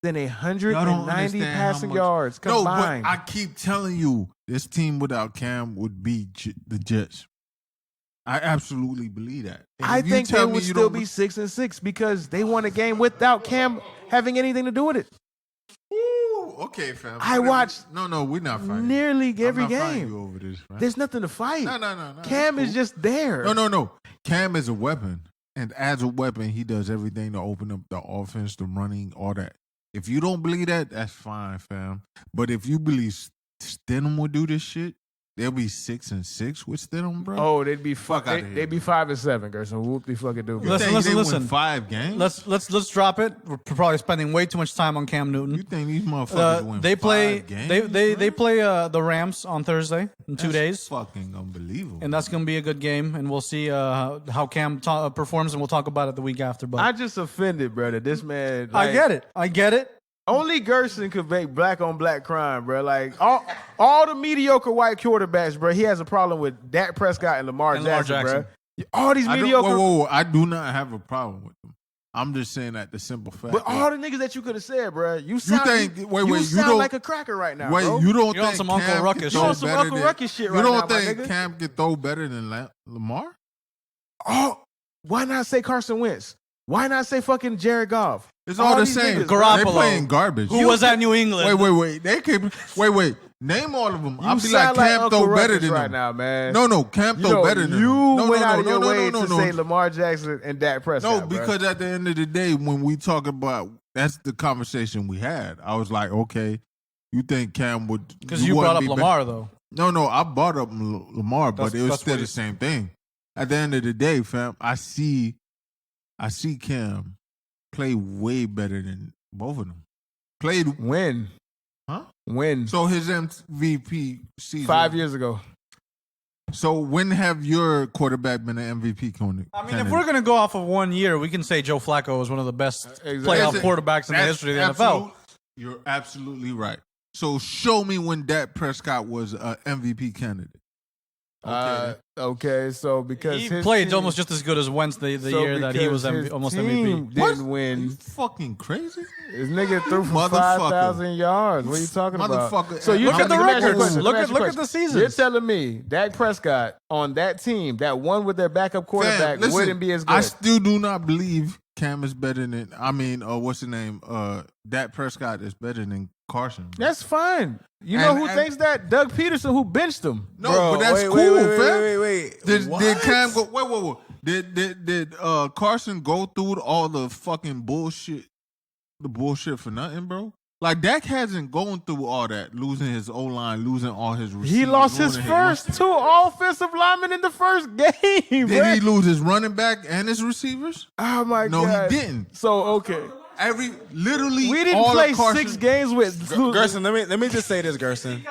than Y'all don't 190 understand how passing much- yards No, combined. but I keep telling you, this team without Cam would beat the Jets. I absolutely believe that. And I if you think they tell me would you still don't be 6-6 because they won a game without Cam having anything to do with it. Ooh, okay, fam. I watched No, we're not fighting. Nearly every I'm not fighting game. you over this, man. There's nothing to fight. No. Cam that's is cool. just there. No. Cam is a weapon. And as a weapon, he does everything to open up the offense, the running, all that. If you don't believe that, that's fine, fam. But if you believe Stidham will do this shit, they'll be 6-6 with Stidham, bro. Oh, they'd be Fuck outta here. they'd be 5-7, Gerson. Whoop de fucking do. You Listen, think they listen. win 5 games? Let's drop it. We're probably spending way too much time on Cam Newton. You think these motherfuckers win They play 5 games? they play the Rams on Thursday in 2 days, Fucking unbelievable. and that's going to be a good game. And we'll see how Cam performs, and we'll talk about it the week after. But I just offended, brother. This man. I like, get it. Only Gerson could make black on black crime, bro. Like all the mediocre white quarterbacks, bro. He has a problem with Dak Prescott and Lamar Jackson, bro. All these I don't- mediocre, whoa. I do not have a problem with them. I'm just saying that the simple fact. but that- all the niggas that you could have said, bro. You sound, think- you, wait, you you sound don't- like a cracker right now, Wait, bro. you don't You're on think some Uncle Cam Ruckus can shit. throw You're on some better Uncle than- Ruckus shit You right don't now, my think nigga. Cam can throw better than Lamar? Oh, why not say Carson Wentz? Why not say fucking Jared Goff? It's all the these same. niggas, Garoppolo. They playing garbage. Who was at New England? Wait. They keep. Wait. Name all of them. You I'll be sound like Cam Uncle throw better Ruckus than right them. now, man. No, Cam You throw know, better than you them. No, went no, out of no, your no, way no, to no. say Lamar Jackson and Dak Prescott. No, bro. because at the end of the day, when we talk about that's the conversation we had. I was like, okay, you think Cam would? Because you brought up Lamar, though. No, I brought up Lamar, but it was that's still what the he- same thing. At the end of the day, fam, I see Cam play way better than both of them. Played, When? huh? When? So his MVP season 5 years ago. So when have your quarterback been an MVP candidate? I mean, if we're going to go off of 1 year, we can say Joe Flacco was one of the best Exactly. playoff quarterbacks in the history of the NFL. You're absolutely right. So show me when Dak Prescott was an MVP candidate. Okay, so because He his played team, almost just as good as Wentz the so year that he was because his almost team MVP. didn't Are win. you fucking crazy? This nigga threw for Motherfucker. 5,000 yards. What are you talking about? Motherfucker. So you Look tell at the me- let me ask you a records. question. Look Let me at- ask you a look at the question. seasons. You're telling me Dak Prescott on that team that won with their backup quarterback Fam, listen, wouldn't be as good? I still do not believe Cam is better than. What's the name? Dak Prescott is better than Carson. Bro. That's fine. You know who thinks that? Doug Peterson, who benched him. No, Bro, but that's wait, cool, wait, fam. wait. Did Cam go? Wait. Did Carson go through all the fucking bullshit? The bullshit for nothing, bro. Like Dak hasn't gone through all that, losing his O line, losing all his receivers. He lost his ruining first two offensive linemen in the first game. Did bruh. he lose his running back and his receivers? Oh my No, god! he didn't. So okay, Literally, we didn't all play of Carson, 6 games with Gerson, let me just say this, Gerson.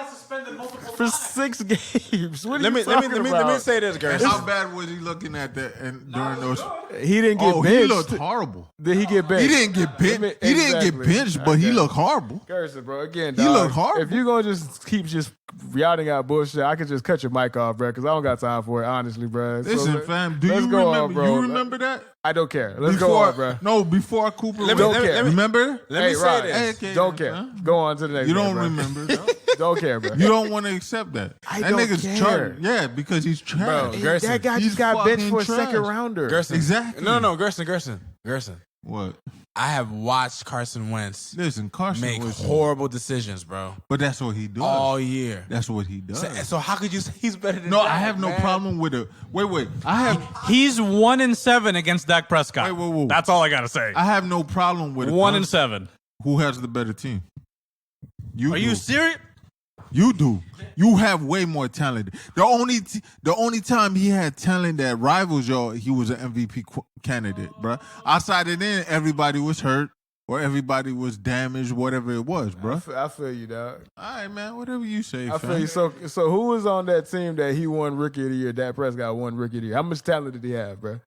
for 6 games. What are Let you me talking about? say this, And Gerson. how bad was he looking at that? And during those, He didn't get he benched. looked horrible. Did he get benched? He didn't get benched. He didn't get benched, but he looked horrible. Gerson, bro. Again, He dog, looked horrible. If you're gonna just keep just yachting out bullshit, I could just cut your mic off, bro, because I don't got time for it, honestly, bro. So Listen, let- fam, do let's you go remember? on, bro. You remember that? I don't care. Let's go on, bro. No, before Cooper. Let me- went- let me- let me- remember? Let me Hey, say Rod, this. Hey, okay, Don't care. man. Go on to the next. You one, don't bro. remember. though. Don't care, bro. You don't want to accept that. I That don't nigga's care. trash. Yeah, because he's trash. Bro, Hey, Gerson, that guy he's just got benched fucking for a trash. second rounder. Gerson. Exactly. No, Gerson. What? I have watched Carson Wentz Listen, Carson make was horrible decisions, bro, but that's what he does. all year. That's what he does. So how could you say he's better than no, Dak, I have no man? problem with it. Wait. I have He's 1-7 against Dak Prescott. Wait. That's all I gotta say. I have no problem with it. 1-7. Who has the better team? You Are do. you serious? You do. You have way more talent. The only time he had talent that rivals y'all, he was an MVP candidate, bro. Outside of then, everybody was hurt or everybody was damaged, whatever it was, bro. I feel you, dog. All right, man. Whatever you say, I fam. feel you. So who was on that team that he won Rookie of the Year? Dak Prescott won Rookie of the Year. How much talent did he have, bro?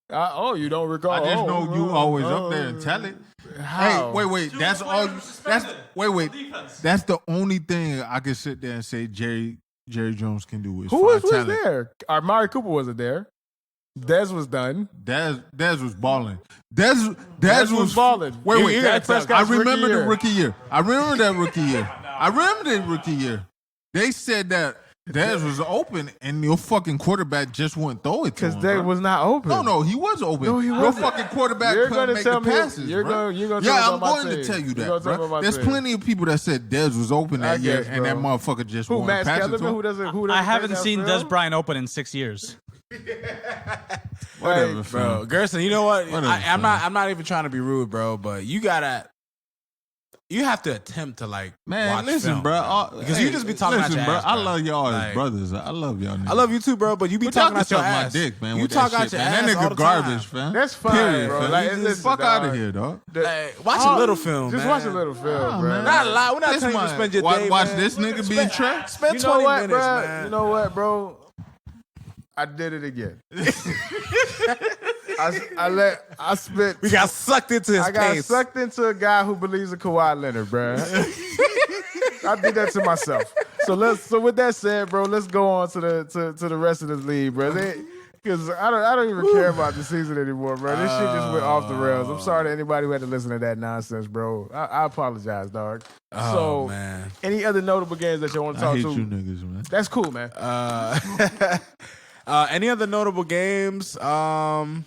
You don't recall? I just know you always up there in talent. How? Hey, wait. That's all. Wait. That's the only thing I can sit there and say Jerry Jones can do is Who find was talent. there? Amari Cooper wasn't there. Dez was done. Dez was balling. Dez was balling. Wait. Dak Prescott's I remember the rookie rookie year. I remember that rookie year. I remember the rookie year. They said that Dez was open and your fucking quarterback just wouldn't throw it to Because him. Dez bro. was not open. No, he was open. No, he Your wasn't. fucking quarterback You're couldn't gonna make tell the me- passes. you're bro. gonna tell me Yeah, I'm about my going to team. tell you You're that, gonna tell me bro. about my There's team. plenty of people that said Dez was open I that year, guess, and that bro. motherfucker just Who, won Matt passes to Kellerman? him. Who doesn't? I haven't take that seen film? Des Bryant open in 6 years. Whatever, Bro, fam. Gerson, you know what? Whatever, I'm fam. not even trying to be rude, bro, but you have to attempt to like Man, watch listen, film, bro. because you just be talking listen, out your bro. ass, I bro. love y'all as Like, brothers. I love y'all. Niggas. I love you too, bro, but you be But y'all talking can out your suck my ass. dick, man. You with talk that out shit, your man. ass That all nigga the time. garbage, fam. That's fine, Period, bro. fam. Like, You just listen, fuck out of dog. here, dog. Hey, watch a little film, Just man. watch a little film, Nah, bro. man. Not a lot. We're not This telling you to man- spend your watch- day, watch man. this nigga being trash. Spend You 20 know what, minutes, bro? man. You know what, bro? I did it again. I spent. We got sucked into his I got pace. sucked into a guy who believes in Kawhi Leonard, bro. I did that to myself. So with that said, bro, let's go on to the rest of this league, bro. Because I don't even care about the season anymore, bro. This shit just went off the rails. I'm sorry to anybody who had to listen to that nonsense, bro. I apologize, dog. Oh, So, man. any other notable games that you want to I talk hate to? you niggas, man. That's cool, man. Any other notable games? We could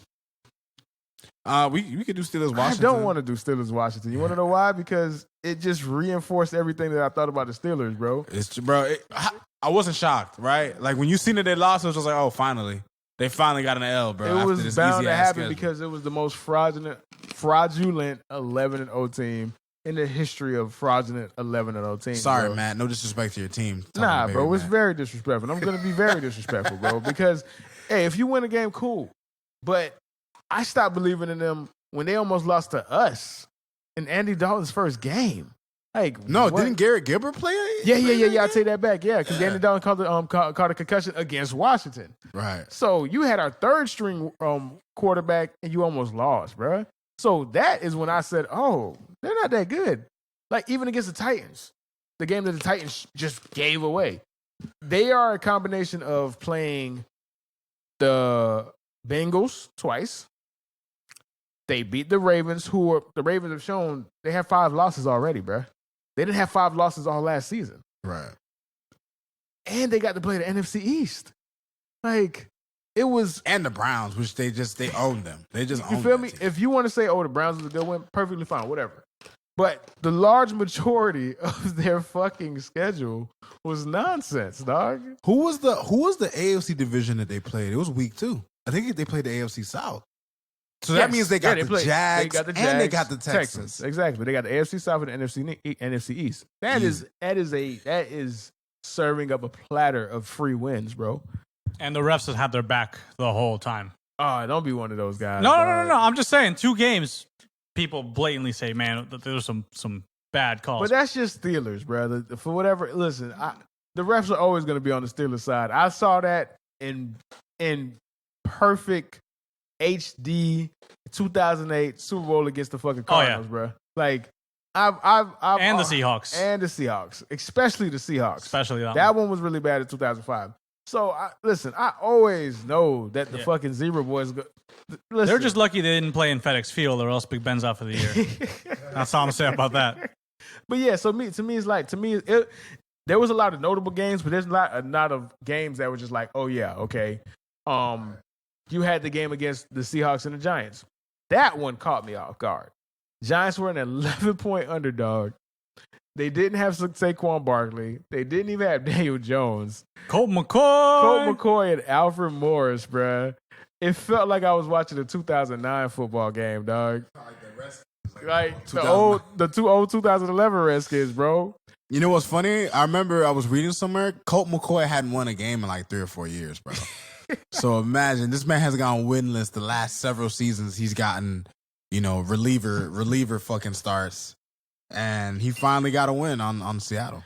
do Steelers Washington. I don't want to do Steelers Washington. You want to know why? Because it just reinforced everything that I thought about the Steelers, bro. It's bro. I wasn't shocked, right? Like when you seen that they lost, it was just like, oh, finally, they finally got an L, bro. It after was this bound to easy-ass happen schedule. because it was the most fraudulent 11-0 team in the history of fraudulent 11-0 teams. Sorry, bro. Matt. No disrespect to your team. Nah, Talking bro, baby, it's Matt. very disrespectful. I'm going to be very disrespectful, bro, because, hey, if you win a game, cool. But I stopped believing in them when they almost lost to us in Andy Dalton's first game. Like No, what? didn't Garrett Gilbert play it? Yeah. I'll take that back. Yeah, because Danny Dalton caught a concussion against Washington. Right. So you had our third string quarterback, and you almost lost, bro. So that is when I said, "Oh, they're not that good." Like even against the Titans, the game that the Titans just gave away. They are a combination of playing the Bengals twice. They beat the Ravens, the Ravens have shown they have 5 losses already, bro. They didn't have 5 losses all last season. Right. And they got to play the NFC East. Like, it was... And the Browns, which they owned them. They just You owned feel that me? team. If you want to say, oh, the Browns is a good win, perfectly fine, whatever. But the large majority of their fucking schedule was nonsense, dog. Who was the AFC division that they played? It was week 2. I think they played the AFC South. So that means they got the Jags and they got the Texans. Exactly. They got the AFC South and the NFC East. That is serving up a platter of free wins, bro. And the refs have had their back the whole time. Oh, don't be one of those guys. No. I'm just saying, 2 games, people blatantly say, man, there's some bad calls. But that's just Steelers, brother. For whatever, listen, the refs are always going to be on the Steelers side. I saw that in perfect HD 2008 Super Bowl against the fucking Cardinals, bro. Like, I've and the Seahawks. And the Seahawks. Especially the Seahawks. Especially that one was really bad in 2005. So, listen, I always know that the fucking Zebra Boys... Listen. They're just lucky they didn't play in FedEx Field or else Big Ben's out for the year. That's all I'm saying about that. But yeah, to me, it's like, there was a lot of notable games, but there's a lot of games that were just like, oh yeah, okay. You had the game against the Seahawks and the Giants. That one caught me off guard. Giants were an 11-point underdog. They didn't have Saquon Barkley. They didn't even have Daniel Jones. Colt McCoy and Alfred Morris, bruh. It felt like I was watching a 2009 football game, dog. Like the old 2011 Redskins, bro. You know what's funny? I remember I was reading somewhere. Colt McCoy hadn't won a game in like 3 or 4 years, bro. So imagine this man has gone winless the last several seasons. He's gotten, reliever fucking starts, and he finally got a win on Seattle.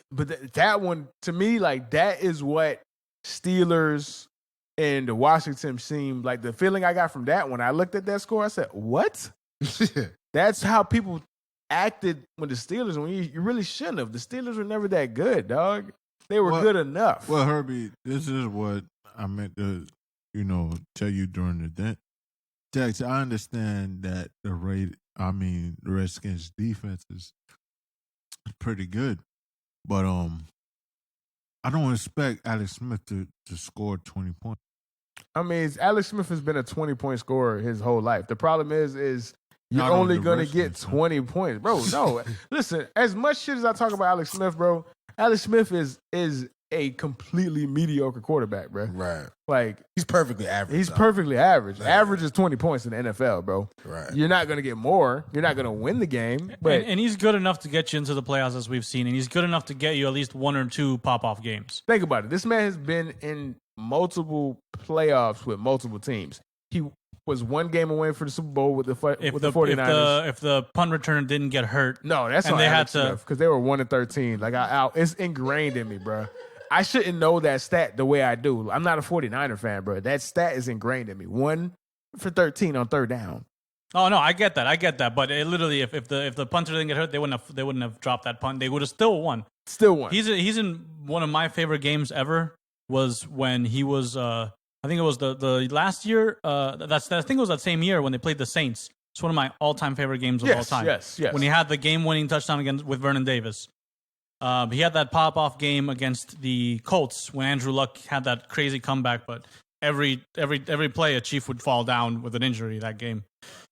But that one to me, like that is what Steelers and the Washington seemed like. The feeling I got from that when I looked at that score, I said, "What?" That's how people acted when the Steelers. When you really shouldn't have. The Steelers were never that good, dog. They were good enough. Well, Herbie, this is what I meant to, tell you during the day. Jax, I understand that the Redskins defense is pretty good, but I don't expect Alex Smith to score 20 points. I mean, Alex Smith has been a 20-point scorer his whole life. The problem is you're only going to get 20 points. Bro, no. Listen, as much shit as I talk about Alex Smith, bro, Alex Smith is a completely mediocre quarterback, bro. Right. Like, he's perfectly average. He's perfectly average. Right. Average is 20 points in the NFL, bro. Right. You're not going to get more. You're not going to win the game. But and he's good enough to get you into the playoffs, as we've seen, and he's good enough to get you at least 1 or 2 pop-off games. Think about it. This man has been in multiple playoffs with multiple teams. He was 1 game away for the Super Bowl with the 49ers. If the punt returner didn't get hurt. No, that's and on they Alex had to, Smith because they were 1-13. Like, it's ingrained in me, bro. I shouldn't know that stat the way I do. I'm not a 49er fan, bro. That stat is ingrained in me. 1 for 13 on 3rd down. Oh no, I get that. But it literally, if the punter didn't get hurt, they wouldn't have dropped that punt. They would have still won. He's in one of my favorite games ever. Was when he was. I think it was the last year. I think it was that same year when they played the Saints. It's one of my all-time favorite games of all time. Yes. When he had the game-winning touchdown with Vernon Davis. He had that pop-off game against the Colts when Andrew Luck had that crazy comeback, but every play a Chief would fall down with an injury that game.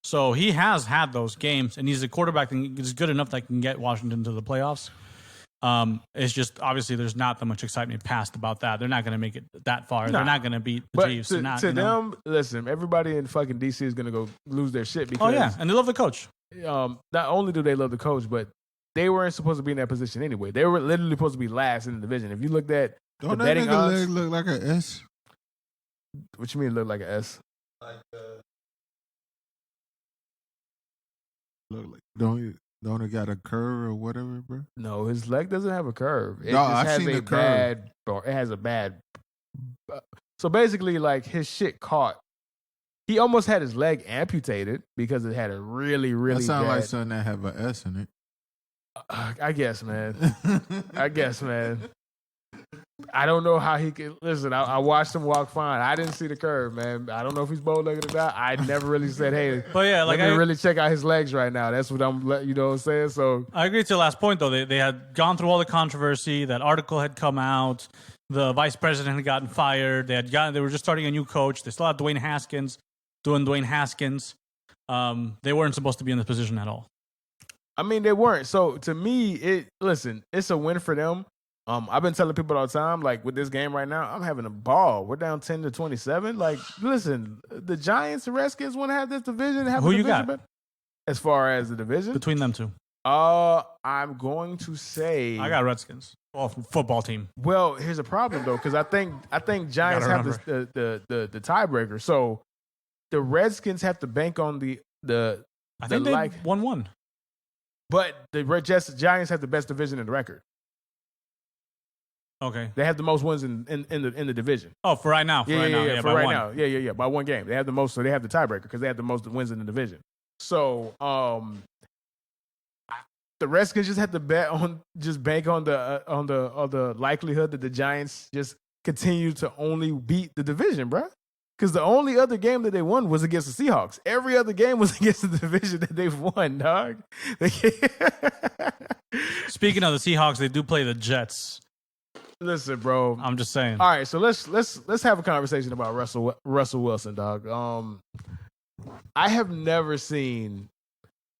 So he has had those games, and he's a quarterback that is good enough that can get Washington to the playoffs. It's just obviously there's not that much excitement past about that. They're not going to make it that far. Nah. They're not going to beat the Chiefs. To them, listen, everybody in fucking DC is going to go lose their shit because and they love the coach. Not only do they love the coach, but they weren't supposed to be in that position anyway. They were literally supposed to be last in the division. If you looked at the betting odds, leg look like an S? What you mean look like an S? Look like don't you? Don't it got a curve or whatever, bro? No, his leg doesn't have a curve. It No, just I've has seen a the curve. bad. Or it has a bad. So basically, like his shit caught. He almost had his leg amputated because it had a really, really That sound bad. like something that have an S in it. I guess, man. I guess, man. I don't know how he could listen. I watched him walk fine. I didn't see the curve, man. I don't know if he's bow-legged or not. I never really said, "Hey, But yeah, like let me really check out his legs right now." That's what I'm, you know what I'm saying? So I agree to the last point, though. They had gone through all the controversy. That article had come out. The vice president had gotten fired. They were just starting a new coach. They still had Dwayne Haskins doing Dwayne Haskins. They weren't supposed to be in this position at all. I mean, they weren't. So to me, it's a win for them. I've been telling people all the time, like with this game right now, I'm having a ball. We're down 10-27. Like, listen, the Giants and Redskins want to have this division. Who you got? Better. As far as the division, Between them two, I'm going to say I got Redskins. Well, football team. Well, here's a problem though, because I think Giants have the tiebreaker. So the Redskins have to bank on the I think they won one. but the Giants have the best division in the record. Okay. They have the most wins in the division. Oh, for right now. For right now. For right now. Yeah. By one game. They have the most, so they have the tiebreaker because they have the most wins in the division. So the Redskins just have to bank on the likelihood that the Giants just continue to only beat the division, bro. Because the only other game that they won was against the Seahawks. Every other game was against the division that they've won, dog. Speaking of the Seahawks, they do play the Jets. Listen, bro. I'm just saying. All right, so let's have a conversation about Russell Wilson, dog. I have never seen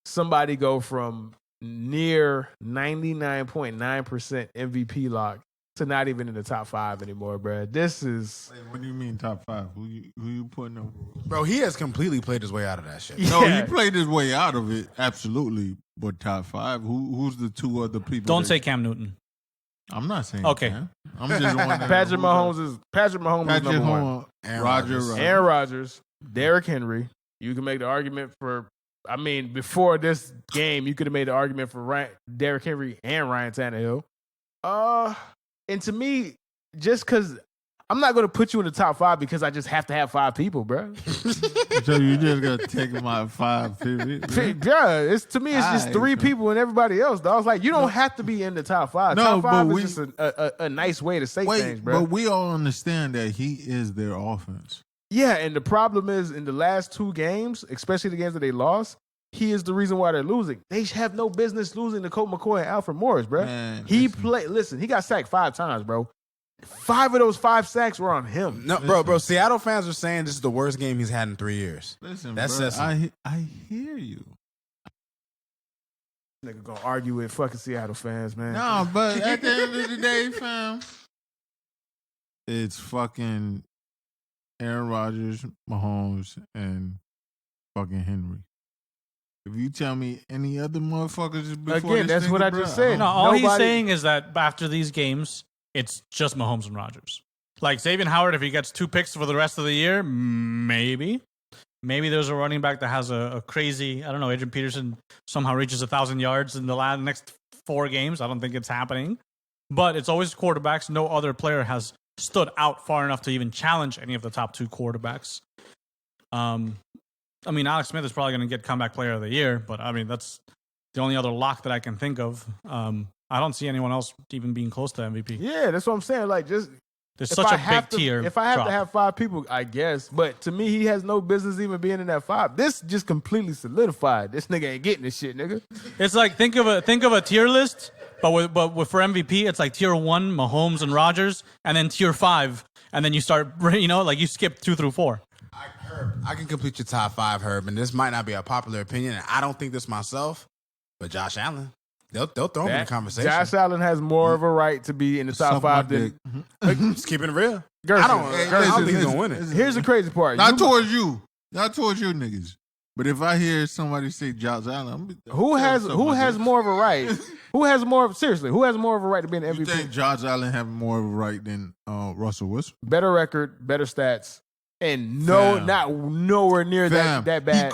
somebody go from near 99.9% MVP lock to not even in the top 5 anymore, bro. This is. Wait, what do you mean top 5? Who you putting up? Bro, he has completely played his way out of that shit. No, Yeah. he played his way out of it, absolutely. But top 5, who's the two other people? Don't say Cam Newton. I'm not saying. Okay. Cam. I'm just wondering. Patrick Mahomes is number one. Aaron Rodgers, Derrick Henry. You can make the argument for. I mean, before this game, you could have made the argument for Derrick Henry and Ryan Tannehill. And to me, just because I'm not going to put you in the top 5 because I just have to have 5 people, bro. So you just got to take my 5 people. Yeah, it's just 3 people and everybody else, dog. It's like you don't have to be in the top 5. No, top 5 but is just a nice way to say things, bro. But we all understand that he is their offense. Yeah, and the problem is in the last 2 games, especially the games that they lost, he is the reason why they're losing. They have no business losing to Colt McCoy and Alfred Morris, bro. Man, Listen, he got sacked 5 times, bro. 5 of those 5 sacks were on him. No, bro. Seattle fans are saying this is the worst game he's had in 3 years. Listen, That's bro, it. I hear you. Nigga gonna argue with fucking Seattle fans, man. No, but at the end of the day, fam, it's fucking Aaron Rodgers, Mahomes, and fucking Henry. If you tell me any other motherfuckers before Again, this that's what nigga, I bro, just said. No, all he's Nobody- saying is that after these games, it's just Mahomes and Rodgers. Like Xavier Howard, if he gets 2 picks for the rest of the year, maybe. Maybe there's a running back that has a crazy, I don't know, Adrian Peterson somehow reaches 1,000 yards in the next 4 games. I don't think it's happening. But it's always quarterbacks. No other player has stood out far enough to even challenge any of the top 2 quarterbacks. I mean, Alex Smith is probably going to get comeback player of the year, but I mean, that's the only other lock that I can think of. I don't see anyone else even being close to MVP. Yeah, that's what I'm saying. Like, just There's if such I a have big tier. If I have drop. to have 5 people, I guess. But to me, he has no business even being in that 5. This just completely solidified. This nigga ain't getting this shit, nigga. It's like think of a tier list, but for MVP, it's like tier 1, Mahomes and Rodgers, and then tier 5, and then you start, like you skip 2 through 4. I can complete your top 5, Herb, and this might not be a popular opinion, and I don't think this myself, but Josh Allen. They'll throw him in the conversation. Josh Allen has more of a right to be in the top Suck my 5 than Just keeping it real. Gerson. I don't think he's gonna win it. Here's the crazy part. Not towards you niggas. But if I hear somebody say Josh Allen, Who has more of a right? Who has more of a right to be an You MVP? think Josh Allen have more of a right than Russell Wilson? Better record, better stats, and not nowhere near that bad.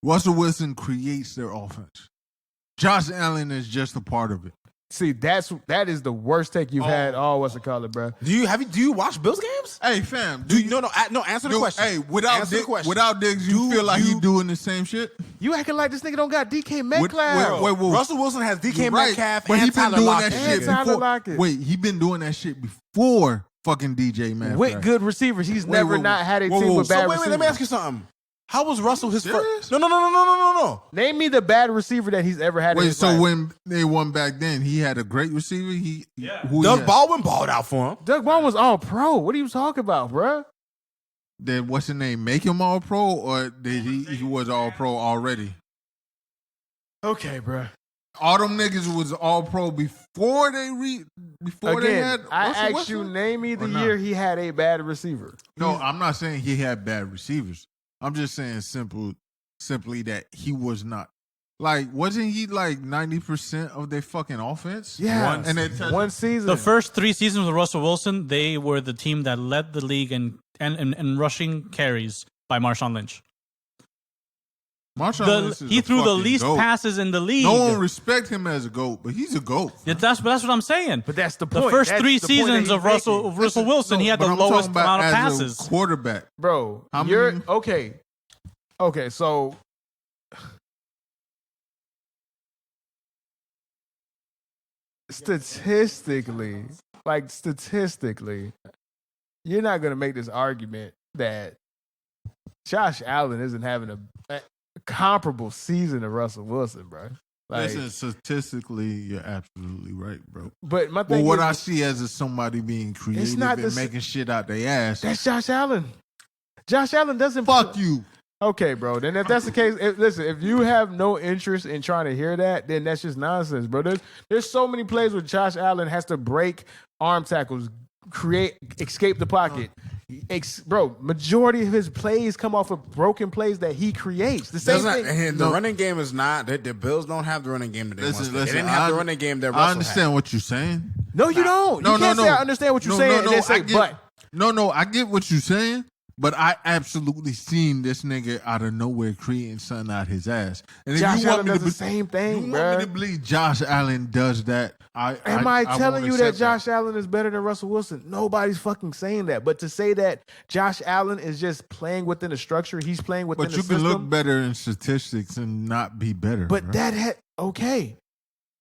Russell Wilson creates their offense. Josh Allen is just a part of it. See, that is the worst take you've had. Oh, what's it called, bro? Do you watch Bills games? Hey, fam. No, answer the question. Hey, Answer the question. without Diggs, you feel like you doing the same shit? You acting like this nigga don't got DK Metcalf. Wait. Russell Wilson has DK Metcalf but he and been Tyler doing Lockett. that shit And Tyler before. Lockett. Wait, he been doing that shit before fucking DJ Metcalf. With good receivers. He's never not had a team whoa. with bad So wait, receivers. let me ask you something. How was Russell his Serious? first? No. Name me the bad receiver that he's ever had in Wait, his so life. when they won back then, he had a great receiver. Doug Baldwin balled out for him. Doug Baldwin was all pro. What are you talking about, bruh? Did what's his name make him all pro, or did he was all pro already? Okay, bruh. All them niggas was all pro before they had. I Russell asked Wilson? you, name me the Or not? year he had a bad receiver. No, I'm not saying he had bad receivers. I'm just saying simply that he was not. Like, wasn't he like 90% of their fucking offense? Yeah. One season. The first 3 seasons with Russell Wilson, they were the team that led the league in rushing carries by Marshawn Lynch. Marshawn Lynch is He a threw the fucking least goat. passes in the league. No one respect him as a GOAT, but he's a GOAT. Yeah, that's what I'm saying. But that's the The point. first That's 3 the point that seasons he's of Russell making. Wilson, he had But the I'm talking lowest about amount of as a passes. quarterback. Bro, How you're many- okay. Okay, so statistically, you're not gonna make this argument that Josh Allen isn't having a comparable season to Russell Wilson, bro. Like, Listen, statistically, you're absolutely right, bro. but my But thing what is, I see as somebody being creative not and the s- making shit out their ass. that's Josh Allen. Josh Allen doesn't Fuck you. Okay, bro. Then if that's the case, listen, if you have no interest in trying to hear that, then that's just nonsense, bro. There's so many plays where Josh Allen has to break arm tackles, escape the pocket. Bro, majority of his plays come off of broken plays that he creates. The same thing. And the running game is not. The Bills don't have the running game that they once did. They didn't have the running game that Russell I understand what you're saying. No, you don't. You can't say I understand what you're saying and then say, but. No, I get what you're saying, but I absolutely seen this nigga out of nowhere creating something out his ass. And if Josh you want Allen me does to the same thing, you bro. want me to believe Josh Allen does that? Am I telling won't you that accept Josh Allen is better than Russell Wilson? Nobody's fucking saying that. But to say that Josh Allen is just playing within the structure, he's playing within But the you system. can look better in statistics and not be better. But bro. okay.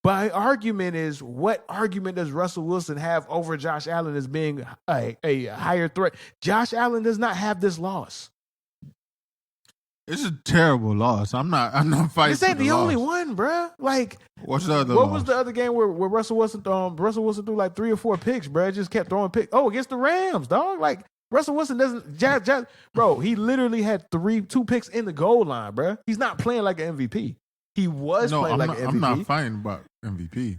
My argument is, what argument does Russell Wilson have over Josh Allen as being a higher threat? Josh Allen does not have this loss. It's a terrible loss. I'm not fighting. This ain't for the only loss. one, bruh. Like, What's the other? what loss? was the other game where Russell Wilson threw like 3 or 4 picks, bruh? Just kept throwing picks. Oh, against the Rams, dog. Like, Russell Wilson doesn't. Bro, he literally had 2 picks in the goal line, bruh. He's not playing like an MVP. He was playing like an MVP. I'm not fighting about MVP.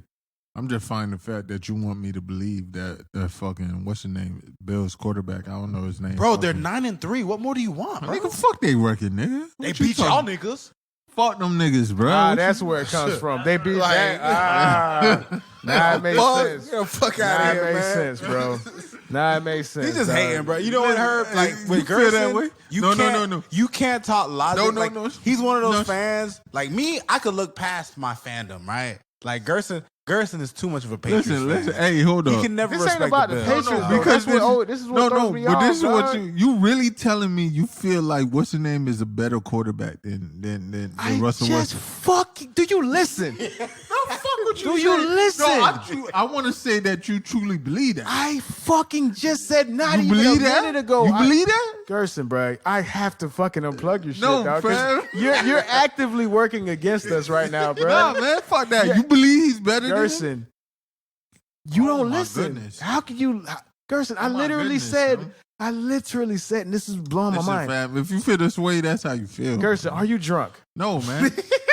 I'm just fighting the fact that you want me to believe that the fucking what's the name Bills quarterback. I don't know his name. Bro, they're 9-3. What more do you want, bro? Nigga, fuck they record, nigga. They What you beat y'all talking- niggas. Fuck them niggas, bro. That's where it comes from. They beat Like- that. Nah, it makes sense. Get the fuck Nah, out of it here, makes man. sense, bro. Nah, it makes sense. He's just dog. hating, bro. You know what, Herb? Like You with feel Gerson, that way? you No, can't. no. You can't talk logic. No. Like, he's one of those No. fans. Like me, I could look past my fandom, right? Like Gerson is too much of a Patriots Listen. fan. Hey, hold He up. can never This ain't respect about the Bills. Patriots, No, bro. because This is what throws me but off, this is what dog. you really telling me. You feel like what's the name is a better quarterback than I Russell just Wilson. do you listen? No, fuck what Do you saying. listen? No, I want to say that you truly believe that. I fucking just said not You even believe a that? minute ago. You believe that? Gerson, bro, I have to fucking unplug your shit, No, dog. 'cause fam. You're actively working against us right now, bro. Nah, man, fuck that. Yeah. You believe he's better than him? Gerson, you Oh, don't my listen. goodness. How can you, Gerson? Oh, my goodness, man. I literally said, and this is blowing Listen, my mind. fam, if you feel this way, that's how you feel. Gerson, are you drunk? No, man.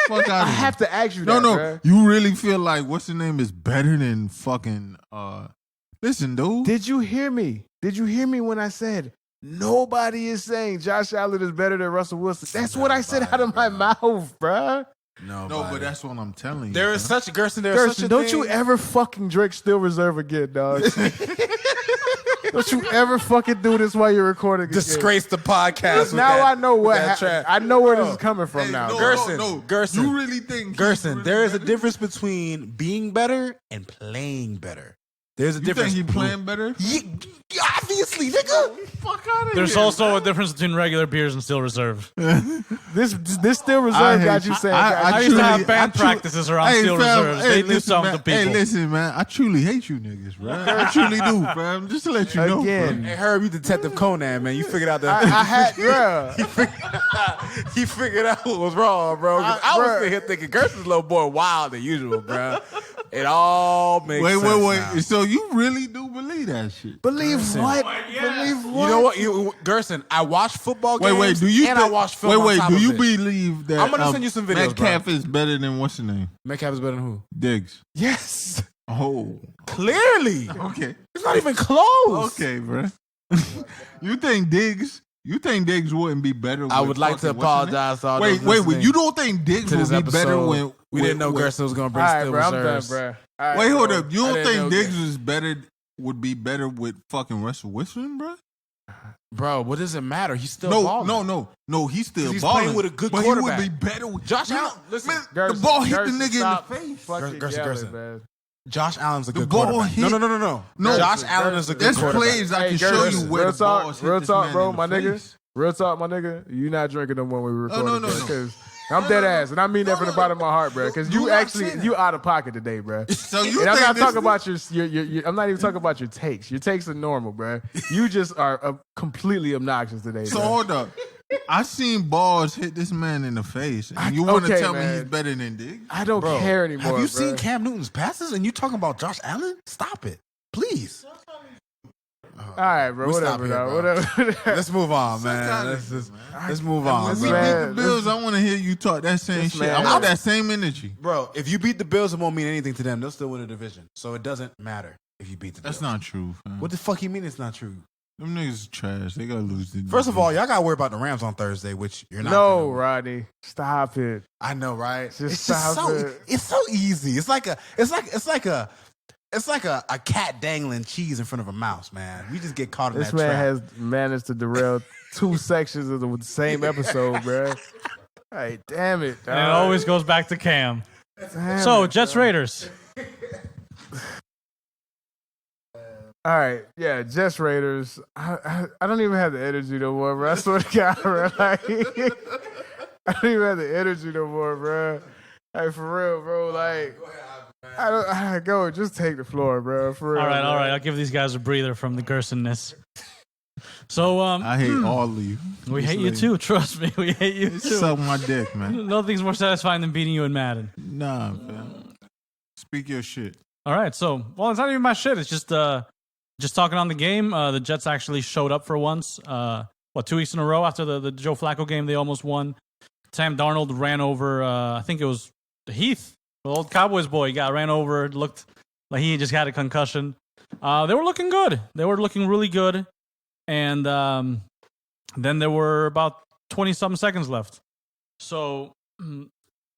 Fuck out I of here. have to ask you No, that, no. bruh. You really feel like what's the name is better than fucking listen, dude. Did you hear me? Did you hear me when I said nobody is saying Josh Allen is better than Russell Wilson? That's what I said out of my mouth, bruh. no, but that's what I'm telling you. There is man. such Gerson. There is such Gerson, a don't thing. you ever fucking drink Still Reserve again, dog. Don't you ever fucking do this while you're recording. again. Disgrace the podcast. with Now that- I know with what that trap. I know where this is coming from Hey, now. no, Gerson, no. Gerson. You really think Gerson, he's there really is a better? difference between being better and playing better. There's a You difference. think he playing better? Yeah, obviously, nigga. Fuck out of There's here. also a difference between regular beers and Steel Reserve. This still I reserve hate got you you. saying. I used to have band practices around Hey, Steel fam, Reserves. hey, They knew listen, some man. of the people. Hey, listen, man. I truly hate you niggas, bro. I truly do, fam. Just to let you know, Again. Hey, Herb, you Detective Conan, man. You figured out that. I had, bro. He figured out what was wrong, bro. 'Cause I was Bruh. sitting here thinking Gerson's little boy wild than usual, bro. It all makes Wait, sense. wait. now. So you really do believe that shit? Believe what? Believe what? You know what, Gerson? I watch football games. Wait. Do you? and I watch film. on Wait. top Do of you it. believe that? I'm gonna send you some videos, Metcalf is better than what's the name? Metcalf is better than who? Diggs. Yes, Oh, clearly. okay, It's not even close. okay, bro. You think Diggs? You think Diggs wouldn't be better? I with would like to fucking what's his name? apologize to all Wait, those wait. listening You don't think Diggs to will this be episode. better when we didn't know Gerson was going to All bring right, Steel bro. I'm done, Reserves. bro. All right, Wait, hold bro. up. You I don't didn't think know Diggs that. is better? Would be better with fucking Russell Wilson, bro? Bro, what does it matter? He's still No, balling. no. He's still 'Cause he's balling, playing with a good but quarterback. He would be better with Josh You know, Allen, listen, man, Gerson, the ball hit Gerson, the nigga stop in the face. fucking Gerson, yelling, Gerson. man. Josh Allen's a The good ball quarterback. hit- No. No, Josh Allen is a good There's quarterback. plays I Hey, can show Gerson, you where real the talk, balls hit real this talk, man bro, in my the nigga. face. Real talk, my nigga. You not drinking them when we recording, no, bro, no. 'cause I'm dead ass, and I mean that from the bottom of my heart, bro. Because Do you not actually say that. you out of pocket today, bro. So you And I'm think not this talking is- about your I'm not even talking about your takes. Your takes are normal, bro. You just are completely obnoxious today, So bro. hold up. I seen balls hit this man in the face, and you want to okay, tell me man. he's better than Diggs? I don't Bro, care anymore. Have you bro. seen Cam Newton's passes and you talking about Josh Allen? Stop it. Please. All right, bro. We'll stop Whatever, here, dog. bro. Whatever. Let's move on, man. Psychotic, Let's move on, When This we bro. man- beat the Bills, I want to hear you talk that same This shit. man- I want that same energy. Bro, if you beat the Bills, it won't mean anything to them. They'll still win the division. So it doesn't matter if you beat the Bills. That's not true, fam. What the fuck you mean it's not true? Them niggas is trash. They gotta lose the First of all, y'all gotta worry about the Rams on Thursday, which you're not. No, gonna- Rodney. Stop it. I know, right? Just It's just stop so it. it's so easy. It's like a cat dangling cheese in front of a mouse, man. We just get caught in This that man trap. has managed to derail 2 sections of the same episode, bro. Hey, damn it. And it always goes back to Cam. Damn So, it, Jets bro. Raiders. All right, yeah, Jets Raiders. I don't even have the energy no more, bro. I swear to God, bro. Like, I don't even have the energy no more, bro. Hey, for real, bro. Like, I go. Just take the floor, bro. For real. All right. bro. I'll give these guys a breather from the Gersonness. So, I hate all of you. we Just hate you like- too. Trust me, we hate you too. Suck my dick, man. Nothing's more satisfying than beating you in Madden. Nah, fam. Speak your shit. All right, so it's not even my shit. It's just talking on the game. The Jets actually showed up for once. 2 weeks in a row after the Joe Flacco game, they almost won. Sam Darnold ran over. I think it was Heath, the old Cowboys boy. He got ran over. Looked like he just had a concussion. They were looking good. They were looking really good. And then there were about 20-something seconds left. So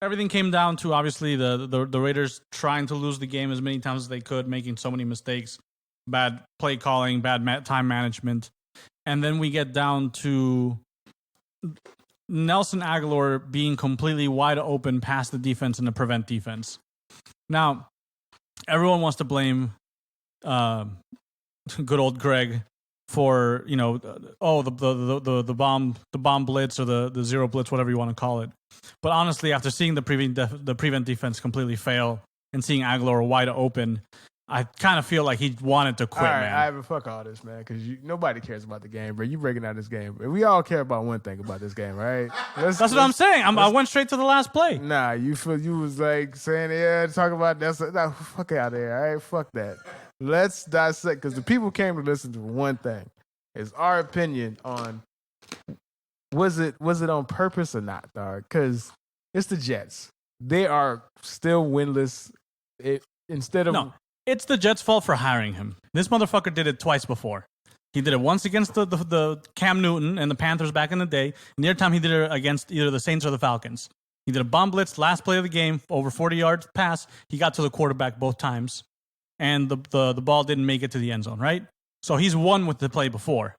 everything came down to, obviously, the Raiders trying to lose the game as many times as they could, making so many mistakes, bad play calling, bad time management. And then we get down to Nelson Aguilar being completely wide open past the defense and the prevent defense. Now, everyone wants to blame good old Greg for, the bomb blitz or the zero blitz, whatever you want to call it. But honestly, after seeing the prevent defense completely fail and seeing Aguilar wide open, I kind of feel like he wanted to quit, All right, man. I haven't fuck all this, man, because nobody cares about the game, bro. You breaking out this game, bro. We all care about one thing about this game, right? That's what I'm saying. I went straight to the last play. Nah, you was like saying, yeah, talk about that. Nah, fuck out there, all right? Fuck that. Let's dissect, because the people came to listen to one thing. It's our opinion on was it on purpose or not, dog? Because it's the Jets. They are still winless. No, it's the Jets' fault for hiring him. This motherfucker did it twice before. He did it once against the Cam Newton and the Panthers back in the day, and the other time he did it against either the Saints or the Falcons. He did a bomb blitz, last play of the game, over 40 yards pass. He got to the quarterback both times, and the ball didn't make it to the end zone, right? So he's won with the play before.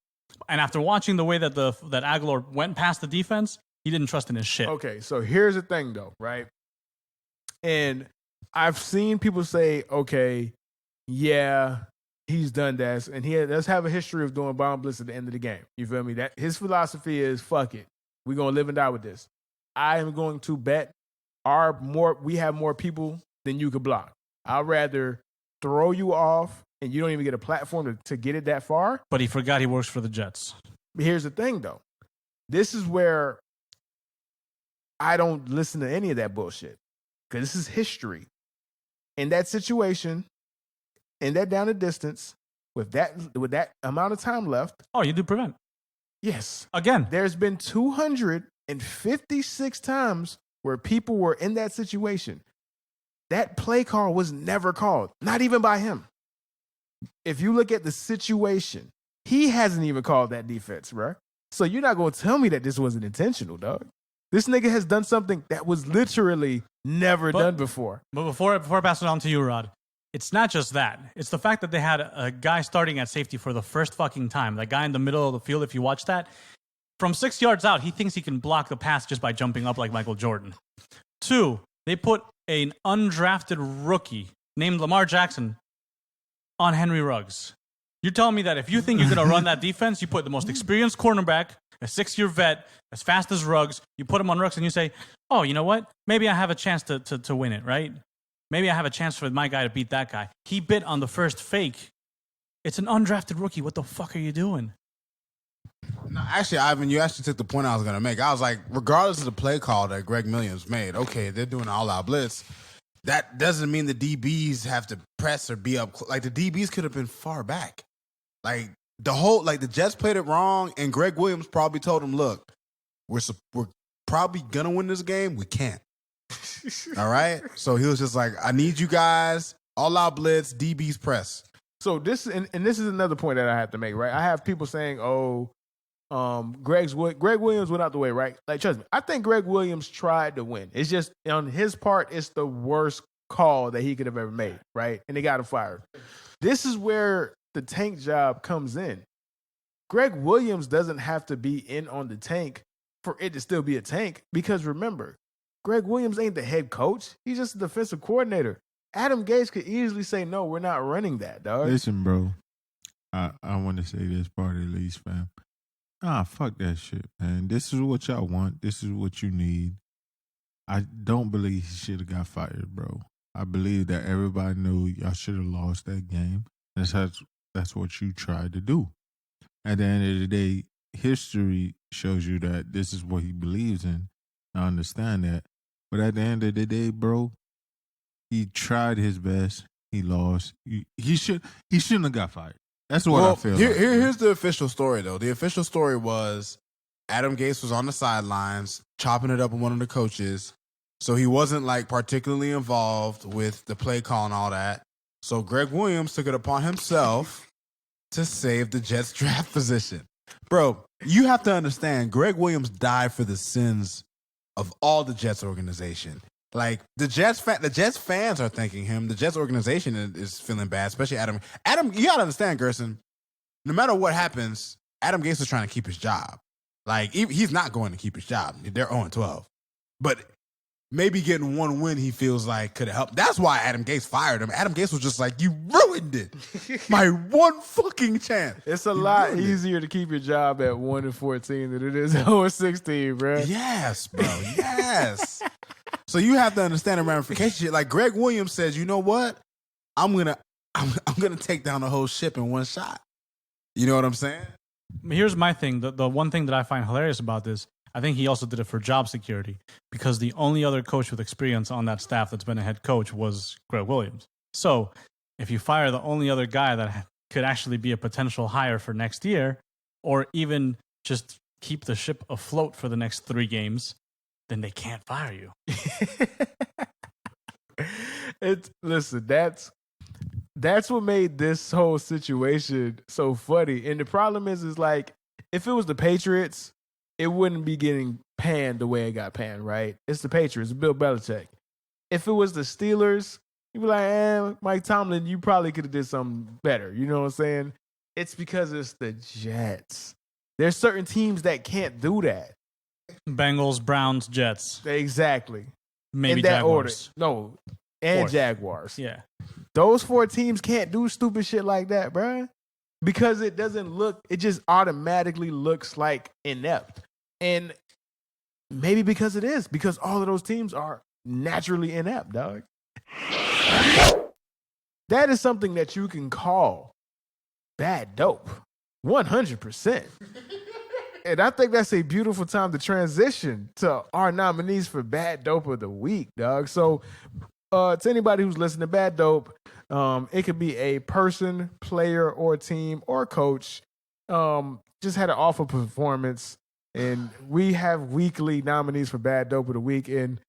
And after watching the way that that Aguilar went past the defense, he didn't trust in his shit. Okay, so here's the thing, though, right? And I've seen people say, okay, yeah, he's done that, and he does have a history of doing bomb blitz at the end of the game. You feel me? That his philosophy is, fuck it, we're gonna live and die with this. I am going to bet we have more people than you could block. I'd rather throw you off and you don't even get a platform to get it that far. But he forgot he works for the Jets. But here's the thing, though. This is where I don't listen to any of that bullshit, because this is history. In that situation, in that down the distance, with that amount of time left. Oh, you do prevent. Yes. Again. There's been 256 times where people were in that situation. That play call was never called, not even by him. If you look at the situation, he hasn't even called that defense, bro. So you're not going to tell me that this wasn't intentional, dog. This nigga has done something that was literally never done before. But before I pass it on to you, Rod, it's not just that. It's the fact that they had a guy starting at safety for the first fucking time. That guy in the middle of the field, if you watch that, from 6 yards out, he thinks he can block the pass just by jumping up like Michael Jordan. 2, they put an undrafted rookie named Lamar Jackson on Henry Ruggs. You're telling me that if you think you're going to run that defense, you put the most experienced cornerback, a 6-year vet, as fast as Ruggs, you put him on Ruggs and you say, oh, you know what? Maybe I have a chance to win it, right? Maybe I have a chance for my guy to beat that guy. He bit on the first fake. It's an undrafted rookie. What the fuck are you doing? No, actually, Ivan, you actually took the point I was going to make. I was like, regardless of the play call that Greg Williams made, okay, they're doing all-out blitz. That doesn't mean the DBs have to press or be up. Like, the DBs could have been far back. Like, the Jets played it wrong, and Greg Williams probably told them, look, we're probably going to win this game. We can't. All right? So he was just like, I need you guys, all-out blitz, DBs press. So this is another point that I have to make, right? I have people saying, Greg Williams went out the way, right? Like, trust me, I think Greg Williams tried to win. It's just, on his part, it's the worst call that he could have ever made, right? And they got him fired. This is where the tank job comes in. Greg Williams doesn't have to be in on the tank for it to still be a tank, because remember, Greg Williams ain't the head coach. He's just a defensive coordinator. Adam Gase could easily say, no, we're not running that, dog. Listen, bro, I want to say this part at least, fam. Fuck that shit, man. This is what y'all want. This is what you need. I don't believe he should have got fired, bro. I believe that everybody knew y'all should have lost that game. That's what you tried to do. At the end of the day, history shows you that this is what he believes in. I understand that. But at the end of the day, bro, he tried his best. He lost. He shouldn't have got fired. That's what I feel. Here's the official story, though. The official story was Adam Gase was on the sidelines chopping it up with one of the coaches. So he wasn't like particularly involved with the play call and all that. So Greg Williams took it upon himself to save the Jets draft position. Bro, you have to understand, Greg Williams died for the sins of all the Jets organization. Like, the Jets fans are thanking him. The Jets organization is feeling bad, especially Adam. Adam, you got to understand, Gerson, no matter what happens, Adam Gase is trying to keep his job. Like, he's not going to keep his job. They're 0-12. But maybe getting one win he feels like could have helped. That's why Adam Gase fired him. Adam Gase was just like, you ruined it. My one fucking chance. It's a lot easier to keep your job at 1-14 than it is at 0-16, bro. Yes, bro. Yes. So you have to understand the ramifications. Like, Greg Williams says, you know what? I'm gonna take down the whole ship in one shot. You know what I'm saying? Here's my thing. The one thing that I find hilarious about this, I think he also did it for job security, because the only other coach with experience on that staff that's been a head coach was Greg Williams. So if you fire the only other guy that could actually be a potential hire for next year, or even just keep the ship afloat for the next 3 games, then they can't fire you. Listen, that's what made this whole situation so funny. And the problem is like, if it was the Patriots, it wouldn't be getting panned the way it got panned, right? It's the Patriots, Bill Belichick. If it was the Steelers, you'd be like, Mike Tomlin, you probably could have did something better. You know what I'm saying? It's because it's the Jets. There's certain teams that can't do that. Bengals, Browns, Jets, Exactly. maybe in that Jaguars. order. No, and Fourth. Jaguars. Yeah. Those 4 teams can't do stupid shit like that, bruh. Because it doesn't look, it just automatically looks like inept. And maybe because it is, because all of those teams are naturally inept, dog. That is something that you can call bad dope. 100%. And I think that's a beautiful time to transition to our nominees for Bad Dope of the Week, dog. So, to anybody who's listening to Bad Dope, it could be a person, player, or team, or coach. Just had an awful performance. And we have weekly nominees for Bad Dope of the Week. And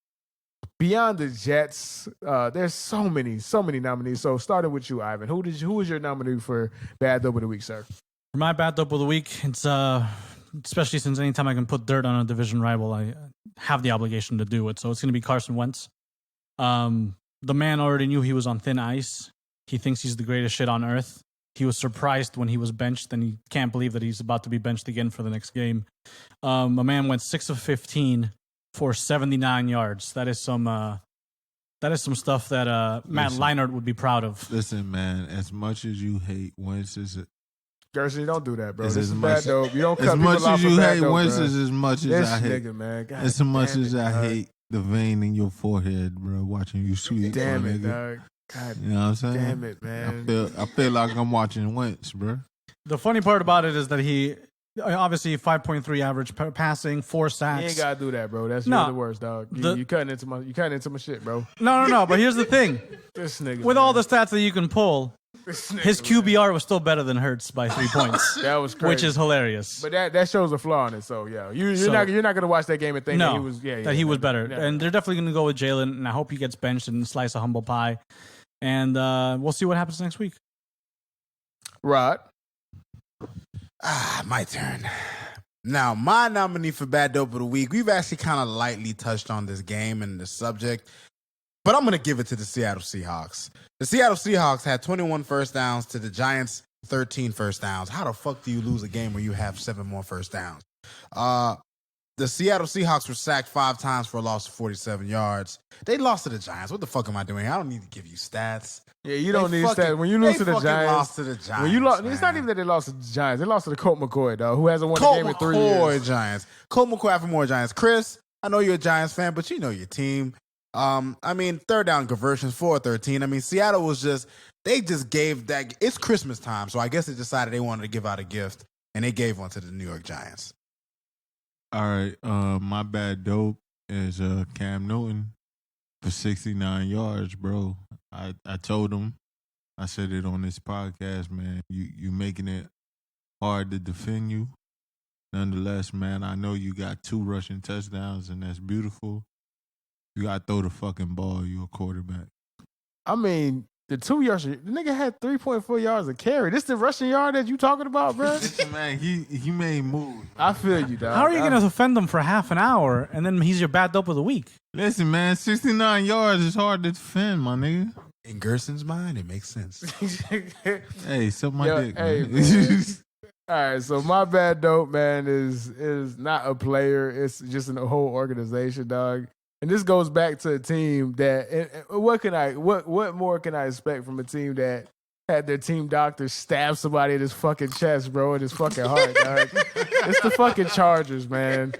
beyond the Jets, there's so many nominees. So, starting with you, Ivan, who was your nominee for Bad Dope of the Week, sir? For my bad dope of the week, it's especially since anytime I can put dirt on a division rival, I have the obligation to do it. So it's going to be Carson Wentz. The man already knew he was on thin ice. He thinks he's the greatest shit on earth. He was surprised when he was benched, and he can't believe that he's about to be benched again for the next game. A man went 6 of 15 for 79 yards. That is some stuff that Matt Leinart would be proud of. Listen, man, as much as you hate Wentz, Gerson, you don't do that, bro. It's This as is much- bad dope. You don't cut as much people off as for you bad hate dope, Wentz, bro. is as much as This I hate. nigga, man. God As much damn as it, I dog. hate the vein in your forehead, bro, watching you sweet. Damn my it, nigga. dog. God You know what I'm saying? damn it, man. I feel like I'm watching Wentz, bro. The funny part about it is that he obviously 5.3 average passing, 4 sacks. You ain't gotta do that, bro. That's No. you're the worst, dog. You cutting into my shit, bro. No. But here's the thing: This nigga. with man. all the stats that you can pull, This nigga, his man. QBR was still better than Hurts by 3 points, That was crazy. which is hilarious. But that shows a flaw in it. So yeah, you're So- not gonna watch that game and think no, that he was that he was better, Yeah. and they're definitely going to go with Jalen. And I hope he gets benched and slice a humble pie. And we'll see what happens next week. Rod. My turn. Now, my nominee for Bad Dope of the Week, we've actually kind of lightly touched on this game and the subject, but I'm going to give it to the Seattle Seahawks. The Seattle Seahawks had 21 first downs to the Giants' 13 first downs. How the fuck do you lose a game where you have 7 more first downs? The Seattle Seahawks were sacked 5 times for a loss of 47 yards. They lost to the Giants. What the fuck am I doing? I don't need to give you stats. Yeah, you don't They need fucking- stats. When you lose they to the fucking Giants, lost to the Giants. when you lost, it's not man. even that they lost to the Giants. They lost to the Colt McCoy, dog, who hasn't won a Colt game in 3 McCoy years. Giants. Colt McCoy after more Giants. Chris, I know you're a Giants fan, but you know your team. I mean, third down conversions, 4-13. I mean, Seattle was they just gave that. It's Christmas time, so I guess they decided they wanted to give out a gift, and they gave one to the New York Giants. All right, my bad dope is Cam Newton for 69 yards, bro. I told him, I said it on this podcast, man. You making it hard to defend you. Nonetheless, man, I know you got 2 rushing touchdowns, and that's beautiful. You got to throw the fucking ball. You a quarterback. I mean, the 2 yards, the nigga had 3.4 yards of carry. This the rushing yard that you talking about, bro? Listen, man, he made moves. I feel you, dog. How are you going to defend them for half an hour and then he's your bad dope of the week? Listen, man, 69 yards is hard to defend, my nigga. In Gerson's mind, it makes sense. Hey, suck my Yo, dick, hey, man. man. All right, so my bad dope, man, is not a player. It's just a whole organization, dog. And this goes back to a team that what more can I expect from a team that had their team doctor stab somebody in his fucking chest, bro, in his fucking heart, dog. It's the fucking Chargers, man.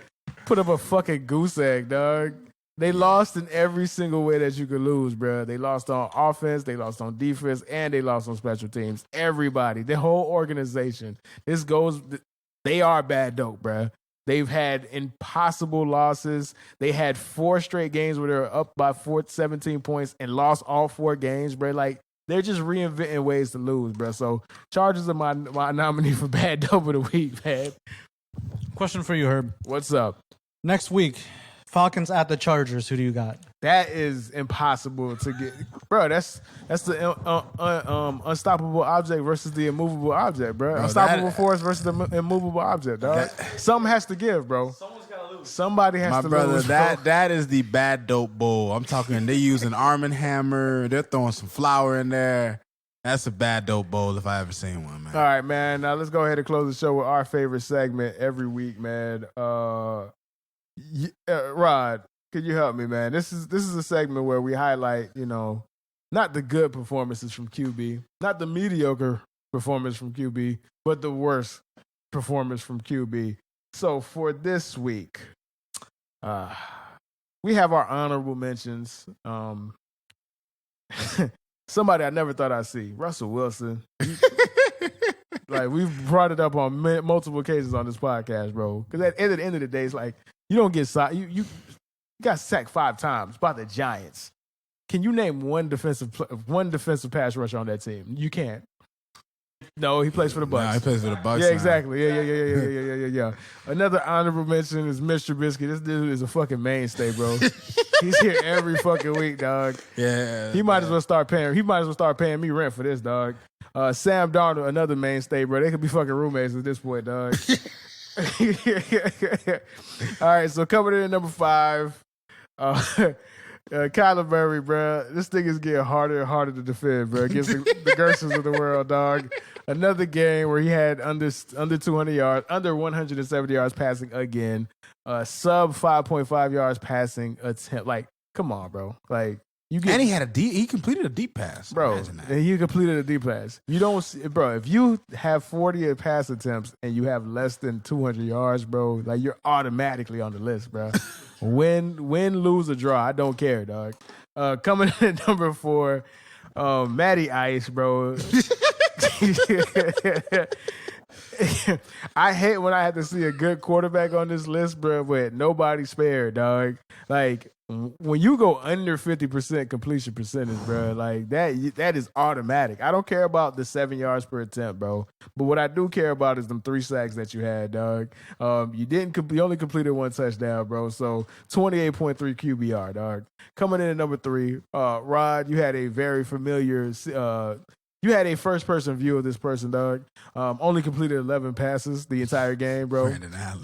Put up a fucking goose egg, dog. They lost in every single way that you could lose, bro. They lost on offense, they lost on defense, and they lost on special teams. Everybody, the whole organization. They are bad dope, bro. They've had impossible losses. They had 4 straight games where they were up by 17 points and lost all 4 games, bro. Like, they're just reinventing ways to lose, bro. So, Chargers are my nominee for bad dope of the week, man. Question for you, Herb. What's up? Next week, Falcons at the Chargers. Who do you got? That is impossible to get, bro. That's the unstoppable object versus the immovable object, bro. Unstoppable force versus the immovable object, dog. Something has to give, bro. Someone's gotta lose. Somebody has My to brother, lose. bro. that is the Bad Dope Bowl. I'm talking, they using Arm & Hammer. They're throwing some flour in there. That's a bad dope bowl if I ever seen one, man. All right, man. Now let's go ahead and close the show with our favorite segment every week, man. Rod, could you help me, man? This is a segment where we highlight, not the good performances from QB, not the mediocre performance from QB, but the worst performance from QB. So for this week, we have our honorable mentions. Somebody I never thought I'd see, Russell Wilson. Like, we've brought it up on multiple occasions on this podcast, bro. Because at the end of the day, it's like, you don't get sacked. You got sacked 5 times by the Giants. Can you name one defensive pass rusher on that team? You can't. No, he plays for the Bucs. Nah, he plays for the Bucs. Yeah, exactly. Yeah. Another honorable mention is Mr. Trubisky. This dude is a fucking mainstay, bro. He's here every fucking week, dog. Yeah. He might as well start paying. He might as well start paying me rent for this, dog. Sam Darnold, another mainstay, bro. They could be fucking roommates at this point, dog. All right, so coming in at number 5, Kyler Murray, bro. This thing is getting harder and harder to defend, bro. Against the Gersons of the world, dog. Another game where he had under 200 yards, under 170 yards passing again. Sub 5.5 yards passing attempt. Like, come on, bro. Like, and he completed a deep pass, bro. And he completed a deep pass. You don't see, bro. If you have 40 pass attempts and you have less than 200 yards, bro, like, you're automatically on the list, bro. Win, lose, or draw, I don't care, dog. Coming in at number 4, Matty Ice, bro. I hate when I have to see a good quarterback on this list, bro, but nobody spared, dog. Like, when you go under 50% completion percentage, bro, like, that is automatic. I don't care about the 7 yards per attempt, bro. But what I do care about is them 3 sacks that you had, dog. You only completed 1 touchdown, bro. So 28.3 QBR, dog. Coming in at number 3, Rod, you had a very familiar. You had a first-person view of this person, dog. Only completed 11 passes the entire game, bro.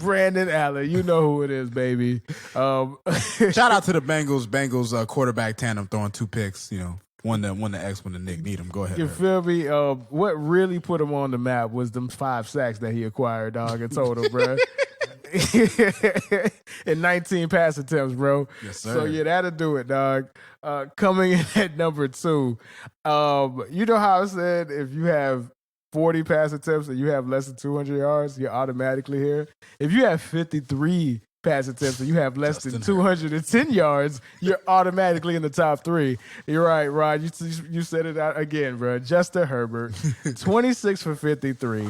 Brandon Allen. You know who it is, baby. Shout out to the Bengals quarterback tandem throwing 2 picks. One to X, one to Nick Needham. Go ahead. You feel me? What really put him on the map was them 5 sacks that he acquired, dog, in total, bro. In 19 pass attempts, bro. Yes, sir. So yeah, that'll do it, dog. Coming in at number 2, you know how I said if you have 40 pass attempts and you have less than 200 yards, you're automatically here. If you have 53 pass attempts and you have less than 210 yards, you're automatically in the top 3. You're right, Rod. You said it out again, bro. Justin Herbert, 26 for 53,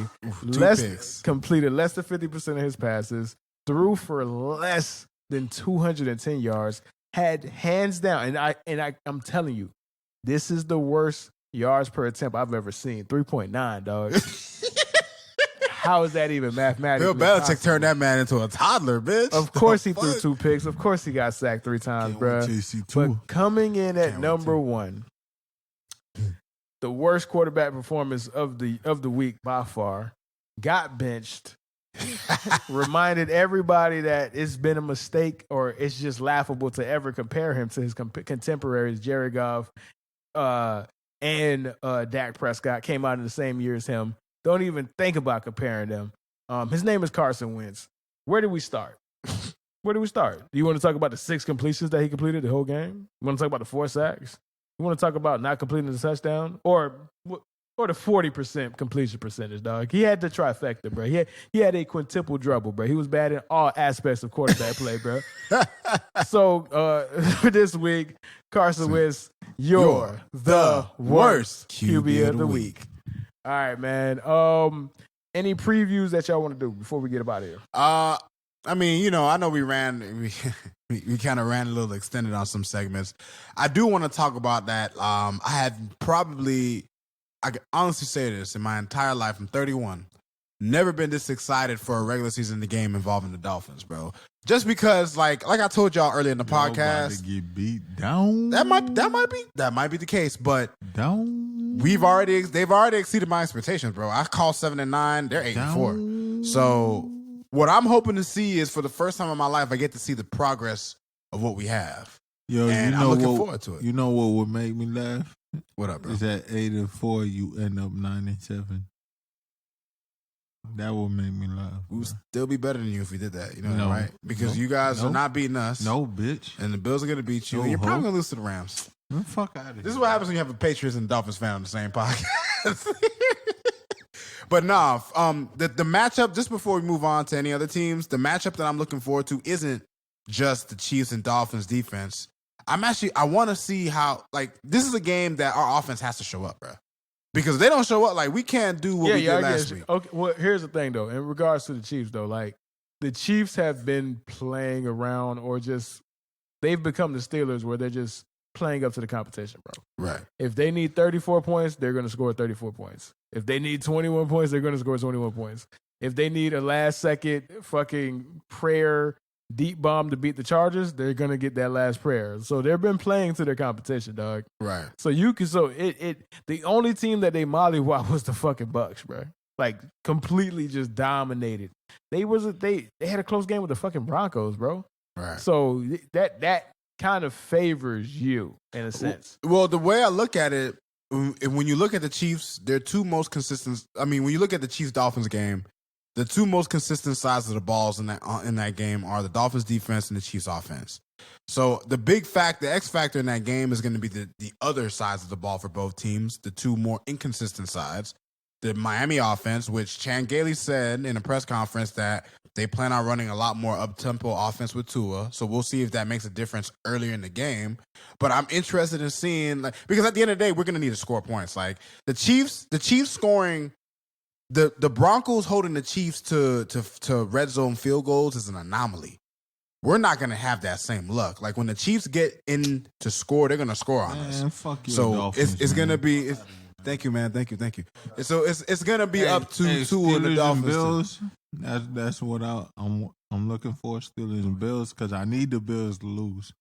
completed less than 50% of his passes, threw for less than 210 yards, had hands down, and I'm telling you, this is the worst yards per attempt I've ever seen. 3.9, dog. How is that even mathematically Bill Belichick possible? turned that man into a toddler, bitch. Of course he threw 2 picks. Of course he got sacked 3 times, bro. But coming in at number 1, the worst quarterback performance of the week by far, got benched. Reminded everybody that it's been a mistake or it's just laughable to ever compare him to his contemporaries, Jared Goff and Dak Prescott, came out in the same year as him. Don't even think about comparing them. His name is Carson Wentz. Where do we start? Do you want to talk about the 6 completions that he completed the whole game? You want to talk about the 4 sacks? You want to talk about not completing the touchdown? Or the 40% completion percentage, dog? He had the trifecta, bro. He had a quintuple double, bro. He was bad in all aspects of quarterback play, bro. So for this week, Carson Wentz, you're the worst QB of the week. All right, man. Any previews that y'all want to do before we get up out of here? I mean, I know we kind of ran a little extended on some segments. I do want to talk about that. I can honestly say this, in my entire life, I'm 31, never been this excited for a regular season game involving the Dolphins, bro. Just because, like I told y'all earlier in the podcast, to get beat down. That might be the case, but down. they've already exceeded my expectations, bro. I call 7-9, they're 8-4. So what I'm hoping to see is, for the first time in my life, I get to see the progress of what we have. Yo, and I'm looking forward to it. You know what would make me laugh? What up, bro? It's at 8-4. You end up 9-7. That would make me laugh. We would still be better than you if we did that. You know No. that, right? Because No. you guys No. are not beating us. No, bitch. And the Bills are going to beat you. No and you're probably hope. going to lose to the Rams. Get the fuck out of here. This is what happens when you have a Patriots and Dolphins fan on the same podcast. But nah, the matchup, just before we move on to any other teams, the matchup that I'm looking forward to isn't just the Chiefs and Dolphins defense. I want to see how, like, this is a game that our offense has to show up, bro. Because if they don't show up, like, we can't do what we did last week. Okay, well, here's the thing, though. In regards to the Chiefs, though, like, the Chiefs have been playing around or just, they've become the Steelers where they're just playing up to the competition, bro. Right. If they need 34 points, they're going to score 34 points. If they need 21 points, they're going to score 21 points. If they need a last-second fucking prayer deep bomb to beat the Chargers, they're going to get that last prayer. So they've been playing to their competition, dog. Right. So the only team that they mollywop was the fucking Bucks, bro. Like completely just dominated. They had a close game with the fucking Broncos, bro. Right. So that kind of favors you in a sense. Well, the way I look at it, when you look at the Chiefs, their two most consistent. I mean, when you look at the Chiefs-Dolphins game, the two most consistent sides of the balls in that game are the Dolphins defense and the Chiefs offense. So the X factor in that game is going to be the other sides of the ball for both teams, the two more inconsistent sides. The Miami offense, which Chan Gailey said in a press conference that they plan on running a lot more up-tempo offense with Tua. So we'll see if that makes a difference earlier in the game. But I'm interested in seeing, like, because at the end of the day, we're going to need to score points. Like the Chiefs scoring. The Broncos holding the Chiefs to red zone field goals is an anomaly. We're not going to have that same luck. Like when the Chiefs get in to score, they're going to score on us. Man, fuck you, So Dolphins, it's going to man. be. Thank you, man. Thank you. So it's going to be up to Tua and the Steelers Dolphins. Bills. That's what I'm looking for. Steelers and Bills because I need the Bills to lose.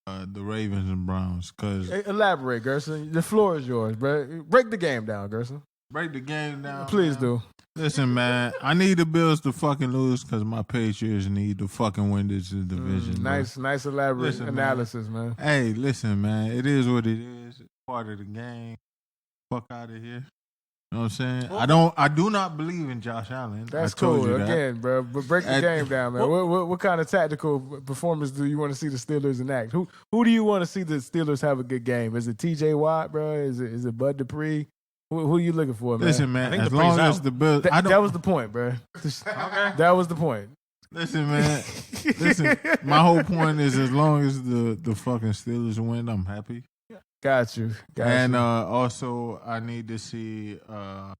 The Ravens and Browns because Elaborate, Gerson. The floor is yours, bro. Break the game down, Gerson. break the game down. Please man. do. Listen, man, I need the Bills to fucking lose because my Patriots need to fucking win this division. bro. Nice elaborate Listen, man. analysis, man. Hey, listen, man, it is what it is. It's part of the game. Fuck out of here. You know what I'm saying? I do not believe in Josh Allen. That's I told cool. you that. Again, bro. But break the game down, man. What kind of tactical performance do you want to see the Steelers enact? Who do you want to see the Steelers have a good game? Is it T.J. Watt, bro? Is it Bud Dupree? Who are you looking for, man? Listen, man, I think as Dupree's long as out. the Bills... That was the point, bro. That was the point. Listen, man. Listen, my whole point is as long as the fucking Steelers win, I'm happy. Got you. And also, I need to see the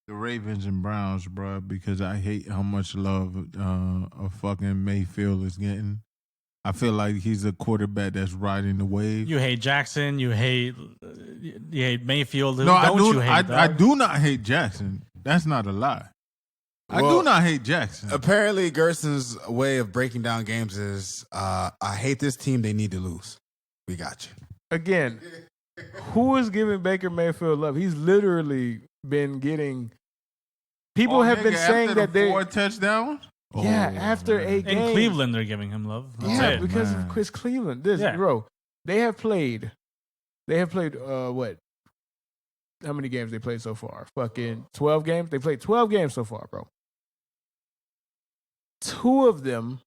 Ravens and Browns, bro, because I hate how much love a fucking Mayfield is getting. I feel like he's a quarterback that's riding the wave. You hate Jackson. You hate Mayfield. No, I dog? do not hate Jackson. That's not a lie. I Well, do not hate Jackson. Apparently, Gerson's way of breaking down games is, I hate this team. They need to lose. We got you. Again, who is giving Baker Mayfield love? He's literally been getting. People have been saying that they. 4 touchdowns. Yeah, after a In game. Cleveland, they're giving him love. That's Yeah, it. because man. of Chris Cleveland. Yeah. Bro, they have played what? How many games they played so far? Fucking 12 games? They played 12 games so far, bro. 2 of them,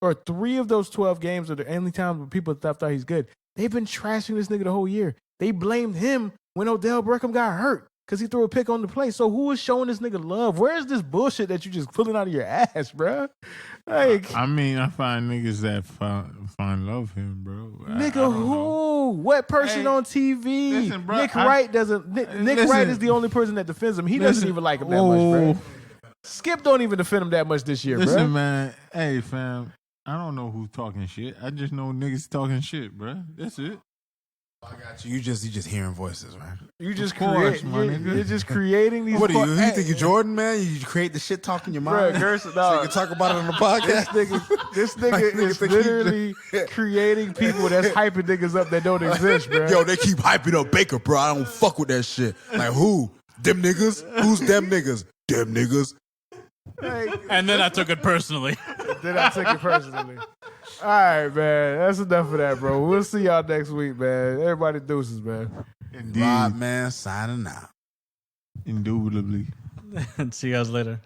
or 3 of those 12 games are the only times when people thought he's good. They've been trashing this nigga the whole year. They blamed him when Odell Beckham got hurt because he threw a pick on the play. So who is showing this nigga love? Where's this bullshit that you just pulling out of your ass, bro? Like, I mean, I find niggas that find love him, bro. I nigga, don't know. who? What person Hey, on TV? listen, bro, Nick I- Wright doesn't. Nick Listen. Wright is the only person that defends him. He doesn't Listen, even like him that much, bro. oh, Skip don't even defend him that much this year, Listen, bro. man. Hey, fam. I don't know who's talking shit. I just know niggas talking shit, bro. That's it. I got you. You just hearing voices, man. You just course, create. my nigga. You're just creating these. What are you? Hey, You think you're Jordan, man? You create the shit talk in your bro, mind, Gerson, so you dog. can talk about it on the This podcast. this Like, nigga nigga is think he- literally creating people that's hyping niggas up that don't exist, bro. Yo, they keep hyping up Baker, bro. I don't fuck with that shit. Like who? Them niggas? Who's them niggas? Them niggas. Like, And then I took it personally. then I took it personally. All right, man. That's enough of that, bro. We'll see y'all next week, man. Everybody deuces, man. Indeed. Rod, man, signing out. Indubitably. See you guys later.